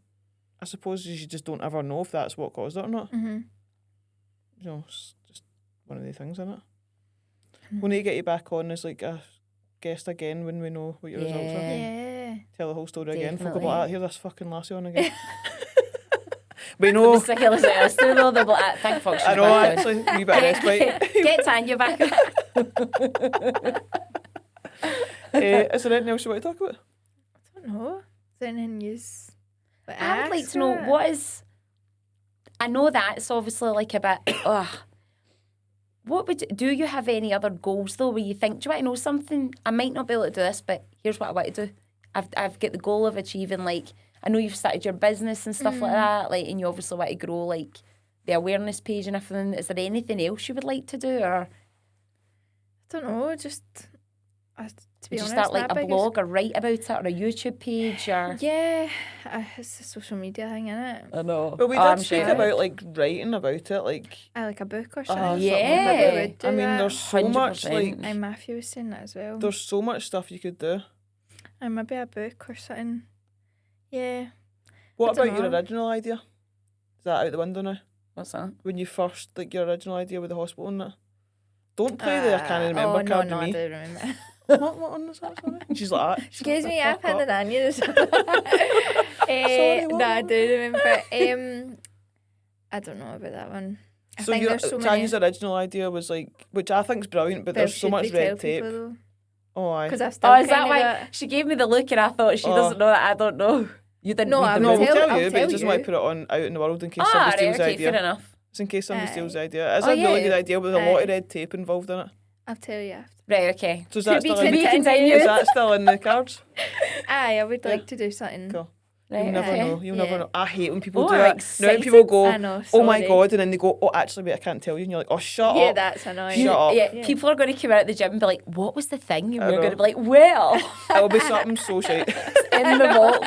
I suppose you just don't ever know if that's what caused it or not. Mm-hmm. You know, it's just one of the things, isn't it? We'll need to get you back on as like a guest again when we know what your results are. Yeah. Tell the whole story again. Folk will be Definitely. like, hear this fucking lassie on again. we It know. was like us two though. They'll be like, thank fuck she's I know, back actually. Wee bit of respite. Get Tanya back. Is there anything else you want to talk about? I don't know. Is there anything news? I would like to know what is. I know that's obviously like a bit. What do you have any other goals though where you think, do you want to know something? I might not be able to do this, but here's what I want to do. I've got the goal of achieving, like, I know you've started your business and stuff like that, like, and you obviously want to grow like the awareness page and everything. Is there anything else you would like to do, or I don't know. Just to be would you honest, start like my a biggest- blog or write about it, or a YouTube page, or Yeah, it's a social media thing, innit? I know. Well, we I'm did speak sure. about like writing about it, like I like a book or something. something yeah. like that. would do I mean, that. there's so much 100%. like And Matthew was saying that as well. there's so much stuff you could do. And maybe a book or something. Yeah. What I don't about your know. original idea? Is that out the window now? What's that? When you first like your original idea with the hospital and that? Don't play the I can't remember oh, card no, to I me. do remember. What one was that? Sorry. And she's like that. She gives me like, a pen "Fuck and up." onions. Sorry, what No, I was do remember. I don't know about that one. I So think your there's so many. Tanya's original idea was like, which I think's brilliant, but there's so much red tape. Oh, aye. Because I still Oh, is that kind why of she gave me the look and I thought she doesn't know that I don't know? You didn't No, read I the No, will we'll book. tell- tell you, I'll but tell just you. want to put it on out in the world in case Ah, somebody right, steals the okay, idea. fair enough. Just in case somebody Aye. steals the idea. It's Oh, a really yeah. good idea with a lot of red tape involved in it. I'll tell you after. Right, okay. So is To that be still in continued. is that still in the cards? Aye, I would like to do something. Cool. Right, You'll never okay. know. You'll never Yeah. know. I hate when people Oh, do I'm that. Now when excited. people go, I know, oh my sorry. god, and then they go, oh actually wait, I can't tell you, and you're like, oh shut Yeah, up. that's annoying. Shut up. Yeah, Yeah. people are going to come out of the gym and be like, what was the thing? And I we're know. going to be like, well, It'll be something so shite. in the vault.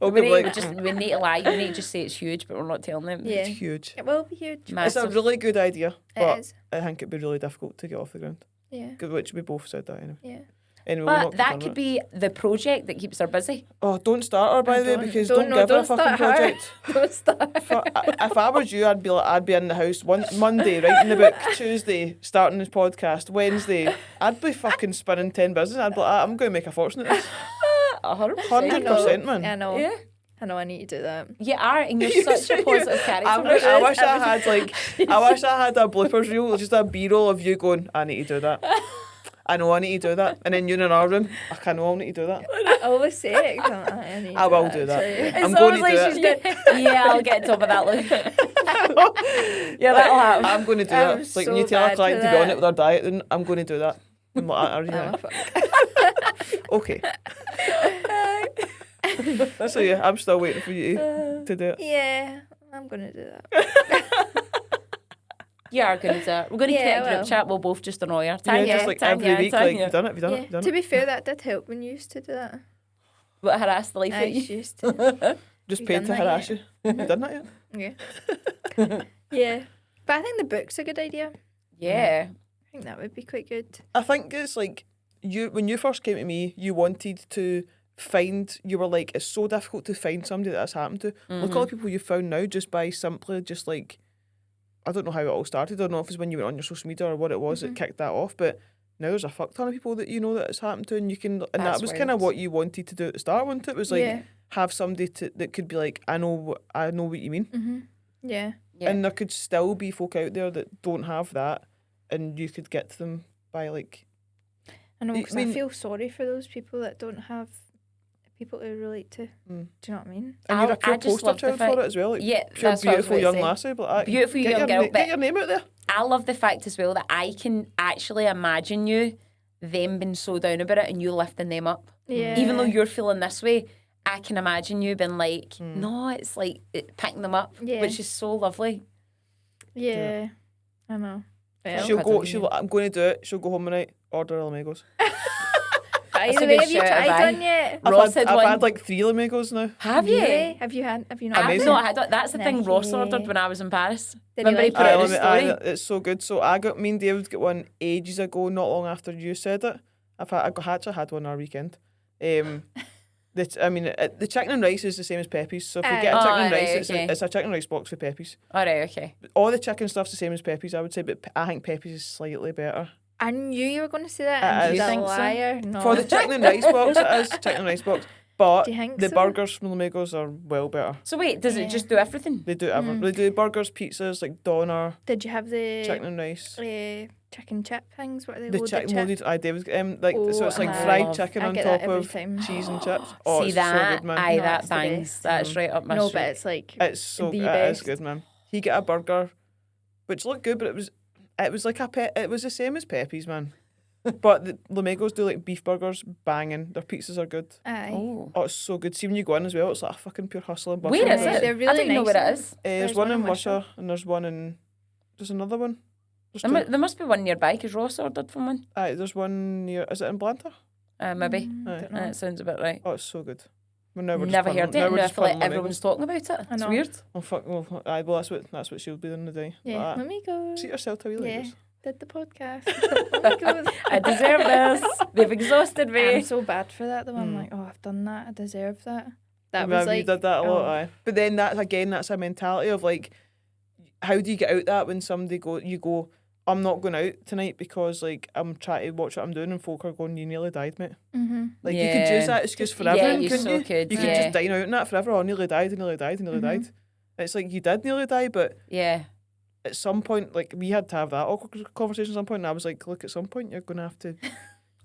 It'll We be need, like, we just we need to lie. We need to just say it's huge, but we're not telling them. Yeah. it's huge. It will be huge. It's a Massive. really good idea, but It is. I think it'd be really difficult to get off the ground. Yeah. Which we both said that anyway. Yeah. Anyway, we'll But not that confirm could it. be the project that keeps her busy. Oh, don't start her by the way, Don't- because don't- don't no, give her a don't fucking start her. project. Don't start. If I was you, I'd be in the house Monday writing the book, Tuesday starting this podcast, Wednesday I'd be fucking spinning 10 business. I'd be like, I'm going to make a fortune at this. 100%. 100%, man. I know. Yeah. I know I need to do that. You are, and you're such a positive character. I wish I had a bloopers reel, just a B-roll of you going, I need to do that. I know I need to do that. And then you're in our room, I know I'll need to do that. I always say it. 'Cause I'm like, I need I to will do that. actually. I'm going to do she's it. good. Yeah, I'll get on top of that, Luke. Yeah, that'll happen. I'm going to do I'm that. Like when you so tell a bad client for to be on that. it with their diet, then I'm going to do that. I'm like, are you Oh, right? fuck. Okay. So yeah, I'm still waiting for you to do it. Yeah, I'm gonna do that. You are going to do it. We're going to Yeah, create a group well. chat. We'll both just annoy her. Yeah, Tanya, just like Tanya, every week, like, Tanya. you've done it, you've done it, Yeah. you've done To it. be fair, that did help when you used to do that. What, harass the life I out you? used to. Just You've paid done to that harass yet? you. You've done that yet? Yeah. Yeah. But I think the book's a good idea. Yeah. I think that would be quite good. I think it's like when you first came to me, you wanted to you were like, it's so difficult to find somebody that that's happened to. Look at all the people you found now just by simply just like, I don't know how it all started. I don't know if it's when you went on your social media or what it was that kicked that off, but now there's a fuck ton of people that you know that it's happened to, and you can, and That's that was kind of wild. what you wanted to do at the start, wasn't it? It was like Yeah. have somebody that could be like, I know what you mean. Mm-hmm. Yeah. Yeah. And there could still be folk out there that don't have that, and you could get to them by like, I know, I because mean- I feel sorry for those people that don't have people to relate to. Mm. Do you know what I mean? and you're a pure I just poster love the child fact- for it as well. Like, Yeah, pure that's what I was beautiful about to young say. lassie, but like, Beautiful get young your girl, get but- your name out there. I love the fact as well that I can actually imagine them being so down about it and you lifting them up. Yeah. Even though you're feeling this way, I can imagine you being like, Mm. no, it's like picking them up, Yeah. which is so lovely. Yeah. I know. Well, She'll go. Pardon She'll. me. I'm going to do it. She'll go home tonight. Order Lamegos. by That's the a way, good have you shout, tried bye. one yet? Ross had I've one. had like 3 Lamegos now. Have you? Really? Have you not? I've Amazing. not had it. That's the thing Ross Nikki. ordered when I was in Paris. Did Remember he he like put it in it? his story? It's so good. So me and David got one ages ago, not long after you said it. Actually had one our weekend. The chicken and rice is the same as Pepe's. So if you get a Oh, chicken and right, rice, okay. it's a chicken and rice box for Pepe's. All right, okay. All the chicken stuff's the same as Pepe's, I would say, but I think Pepe's is slightly better. I knew you were going to say that. It And is. you're You think a so? liar. No. For the chicken and rice box, it is chicken and rice box. But Do you think the so? burgers from Lamegos are well better. So wait, does Yeah. it just do everything? They do everything. They do burgers, pizzas, like doner, Did you have the chicken and rice. chicken chip things? What are they? The loaded chicken chip? loaded, David, so it's like I fried love- chicken I on get top that every of time. cheese and chips. Oh, See it's that? so good, man. Aye, No, that it's the bangs. best. That's right up my No, street. but it's like It's so the good. It is best. good, man. He get a burger, which looked good, but it was like it was the same as Pepe's, man. But the Lamegos do like beef burgers, banging. Their pizzas are good. Aye. Oh. Oh, it's so good. See when you go in as well, it's like a fucking pure hustle and bustle. Where is Aye, it? they're I really don't know nice where it ones. is. There's one in Wishaw and there's another one. There's There, two. there must be one nearby because Ross ordered from one. Aye, there's one near. Is it in Blantyre? Maybe. Aye. Don't know. That sounds about right. Oh, it's so good. Well, now we're just Never punting- heard it. now we're No, I just feel like punting on everyone's Lamegos. talking about it. I It's know. weird. Oh fuck! Well, aye, well that's what she'll be doing today. Yeah, But, let me go. treat yourself to a wee Yeah. Legos. Did the podcast. Let me go. I deserve this. They've exhausted I'm me. so bad for that though. I'm Mm. like, oh, I've done that. I deserve that. That Maybe was like, you did that a lot, oh. aye. But then that's a mentality of like, how do you get out that when somebody you go, I'm not going out tonight because like I'm trying to watch what I'm doing and folk are going, you nearly died, mate. Mm-hmm. Like you could use that excuse for everything, you couldn't so you? could. You could yeah. just dine out in that forever. Oh, I nearly died, I nearly died, I nearly died. It's like you did nearly die, but Yeah. at some point, like we had to have that awkward conversation at some point, and I was like, look, at some point you're going to have to,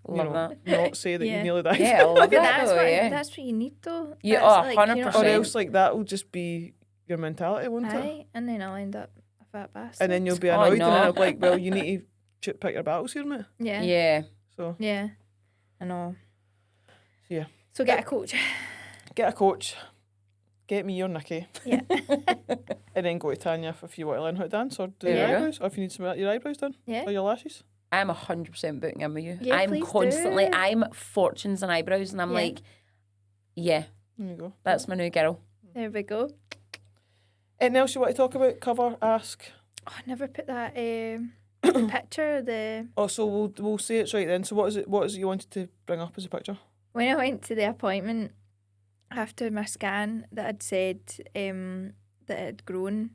Love that. not say that Yeah. you nearly died. Yeah, I love But that that's though, what yeah. that's what you need though. Yeah, That's oh, like, you know what I 100%. Or mean? else like that'll just be your mentality, won't it? Aye, and then I'll end up a fat bastard. And then you'll be Oh, annoyed, no. and then I'll be like, well, you need to pick your battles here, mate. yeah, Yeah. So yeah, I know. Yeah. So get a coach. get a coach, get me or Nikki, Yeah. and then go to Tanya if you want to learn how to dance or do There your you go. eyebrows, or if you need some your eyebrows done Yeah. or your lashes. I'm 100% booking in with you. Yeah, I'm please constantly, do. I'm fortunes and eyebrows, and I'm Yeah. like, yeah, There you go. that's my new girl. There we go. Anything else you want to talk about? Cover, ask. Oh, I never put that picture of the Oh, so we'll say it's right then. So what is it you wanted to bring up as a picture? when I went to the appointment after my scan that had said that it had grown.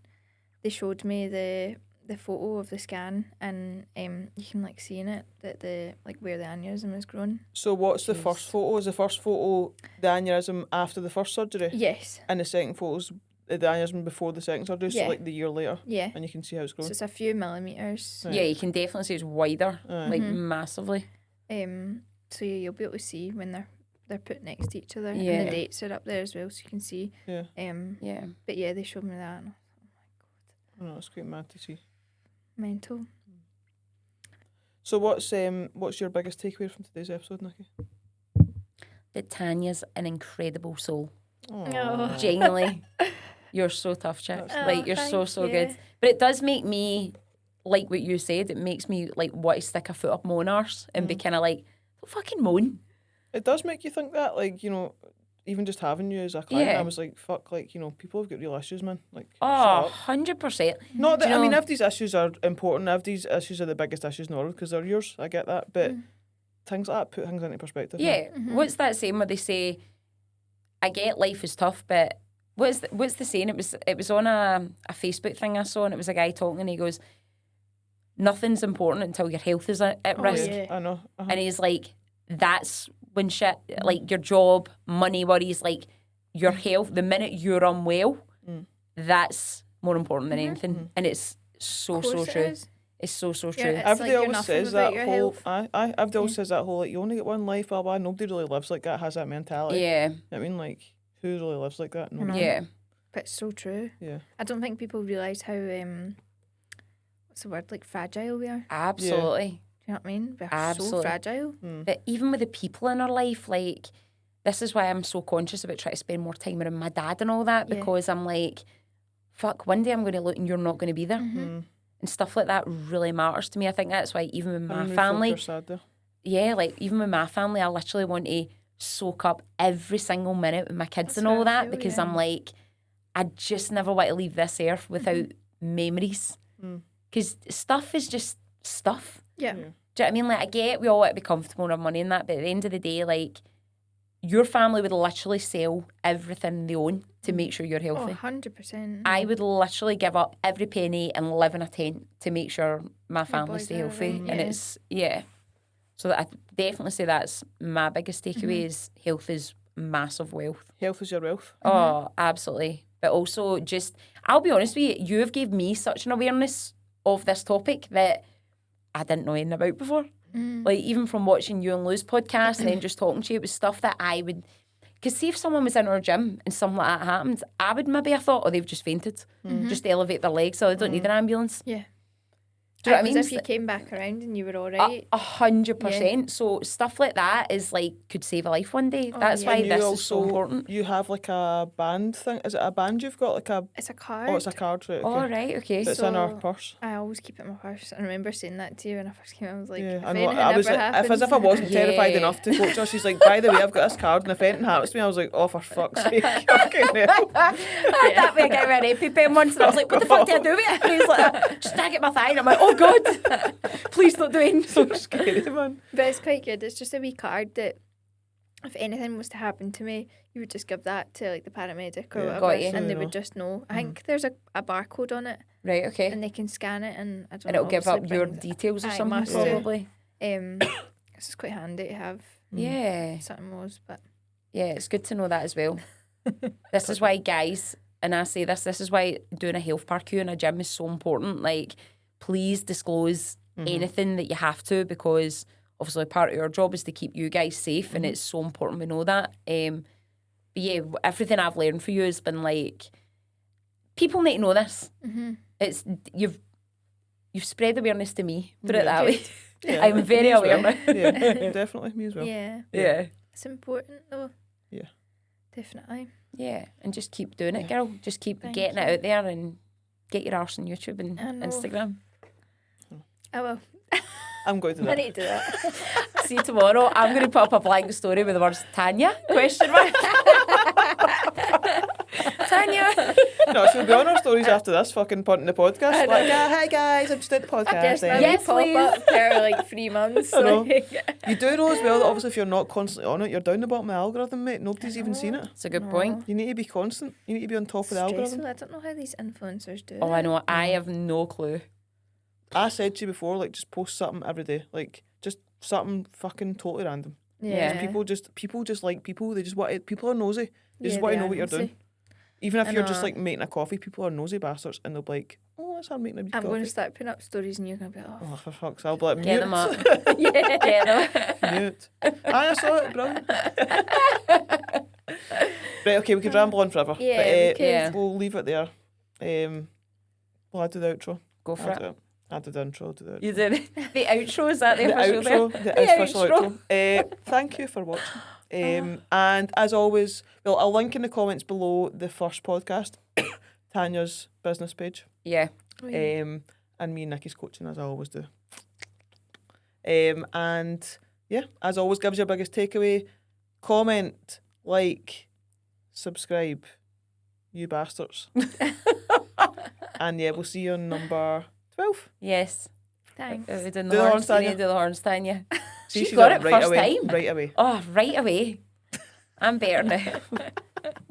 They showed me the the photo of the scan, and you can like see in it that the like where the aneurysm has grown. So what's the Jeez. first photo? Is the first photo the aneurysm after the first surgery? Yes. And the second photo's the aneurysm before the second surgery, so Yeah. like the year later, Yeah. and you can see how it's So grown. it's a few millimeters. Right. Yeah, you can definitely see it's wider, Aye. like Mhm. massively. So yeah, you'll be able to see when they're put next to each other, Yeah. and the dates are up there as well, so you can see. Yeah. Yeah. But yeah, they showed me that. And I know, it's quite mad to see. mental. So what's your biggest takeaway from today's episode, Nikki? That Tanya's an incredible soul. Oh. Genuinely. You're so tough, chick. That's Like, you're so, thank so you. good. But it does make me, like what you said, it makes me like want to stick a foot up moan arse and be kind of like, don't fucking moan. It does make you think that, like, you know, even just having you as a client, Yeah. I was like, fuck, like, you know, people have got real issues, man. Like, Oh, shut up. 100%. Not that, Do you I mean, know- if these issues are important, if these issues are the biggest issues in the world, because they're yours, I get that, but things like that put things into perspective. man. Yeah. What's that saying where they say, I get life is tough, but what's the saying? It was on a Facebook thing I saw, and it was a guy talking, and he goes, nothing's important until your health is at Oh, risk. yeah. I know. Uh-huh. And he's like, that's when shit, like your job, money worries, like your health, the minute you're unwell, that's more important than anything. And it's so, Of course so it true. is. It's so, so Yeah, true. it's Everybody like you're always nothing says without that your whole. health. Everybody always says that whole, like, you only get one life, blah, blah. Nobody really lives like that, has that mentality. Yeah. I mean, like, who really lives like that? know. Nobody. Yeah. But it's so true. Yeah. I don't think people realise how what's the word, like fragile we are. Absolutely. Do you know what I mean? We're Absolutely. so fragile. But even with the people in our life, like, this is why I'm so conscious about trying to spend more time around my dad and all that, Yeah. because I'm like, fuck, one day I'm going to look and you're not going to be there. And stuff like that really matters to me. I think that's why even with my family, You're sad there. yeah, like even with my family, I literally want to soak up every single minute with my kids That's and how all I that, feel, because yeah. I'm like, I just never want to leave this earth without memories. Because stuff is just stuff. Yeah. Do you know what I mean? Like, I get we all want to be comfortable and have money and that, but at the end of the day, like, your family would literally sell everything they own to make sure you're Oh, healthy. 100%. I would literally give up every penny and live in a tent to make sure my family boys stay are healthy. alright, And yeah. it's, yeah. So I definitely say that's my biggest takeaway is health is massive wealth. Health is your wealth. Oh, absolutely. But also just, I'll be honest with you, have gave me such an awareness of this topic that I didn't know anything about before. Like, even from watching you and Lou's podcast and then just talking to you, it was stuff that I would... Because see if someone was in our gym and something like that happened, I would maybe have thought, oh, they've just fainted. Just to elevate their legs so they don't need an ambulance. Yeah. Do you know what I mean? As if you came back around and you were all right. 100%. So stuff like that is like, could save a life one day. That's yeah. why And this you is so important. You have like a band thing. Is it a band you've got? Like a... It's a card. Oh, it's a card, right? Okay. All right, okay. But it's in our So- purse. I always keep it in my purse. I remember saying that to you when I first came. I was like, Yeah, if I know. anything I was ever like, happens, as if I wasn't terrified Yeah. enough to coach her. She's like, by the way, I've got this card, and if anything happens to me, I was like, oh, for fuck's sake. Fucking hell. I had that with a guy with an EpiPen once, and I was like, what the fuck do I do with it? And he's like, just tag it my thigh. And I'm like, oh, God, please don't do anything. So scary, man. But it's quite good. It's just a wee card that if anything was to happen to me, you would just give that to like the paramedic or Yeah. whatever, Got you. and they So, would just know. I think there's a barcode on it, Right, okay. and they can scan it, and I don't And know. it'll give up obviously your brings- details or Aye, something, must do. probably. This is quite handy to have. Yeah. Something was, but Yeah, it's good to know that as well. This is why, guys, and I say this is why doing a health parkour in a gym is so important. Like, please disclose anything that you have to, because obviously part of your job is to keep you guys safe, and it's so important we know that. But yeah, everything I've learned for you has been like, people need to know this. It's you've spread awareness to me. Put it that way. Yeah, I'm very me as aware well. now. Yeah, definitely. Me as well. yeah, Yeah. it's important though. Yeah. Definitely. Yeah, and just keep doing it, girl. Just keep Thank getting it out there and get your arse on YouTube and I know. Instagram. Oh well, I'm going to do I that. need to do that. See you tomorrow. I'm going to put up a blank story with the words Tanya? Question mark. Tanya. No, she'll be on our stories after this fucking punt in the podcast. Like, hi guys, I'm just at the podcast. Yes, then. maybe Yes, pop please. up for like 3 months. I know. Like, You do know as well that obviously if you're not constantly on it, you're down the bottom of the algorithm, mate. Nobody's even seen it. It's a good point. You need to be constant. You need to be on top of the algorithm. stressful. I don't know how these influencers do. Oh, I it. know. I have no clue. I said to you before, like, just post something every day, like, just something fucking totally random. Yeah. People just like people. They just want people are nosy. They just Yeah, want they to know are what you're nosy. doing. Even if I you're just know. like making a coffee, people are nosy bastards, and they'll be like, "Oh, that's how I'm making a I'm coffee." going to start putting up stories and you're going to be like, Oh, for fuck's sake! I'll be like, Get mute, them up. yeah. Get them. mute. I saw it, brilliant. Right, okay, we could ramble on forever. Yeah, but, we could. Yeah. we'll leave it there. Well, I do the outro. Go for it. I did the intro. Do the outro. You did. The outro, is that the, The official outro, there? the official outro. Thank you for watching. And as always, well, I'll link in the comments below the first podcast, Tanya's business page, Yeah. and me and Nikki's coaching, as I always do. And yeah, as always, give us your biggest takeaway. Comment, like, subscribe, you bastards. And yeah, we'll see you on number 12. Yes. Thanks. We did Do the horns, Tanya. Do the horns, Tanya. See, She she's got up it right first away. time. Right away. Oh, right away. I'm better now.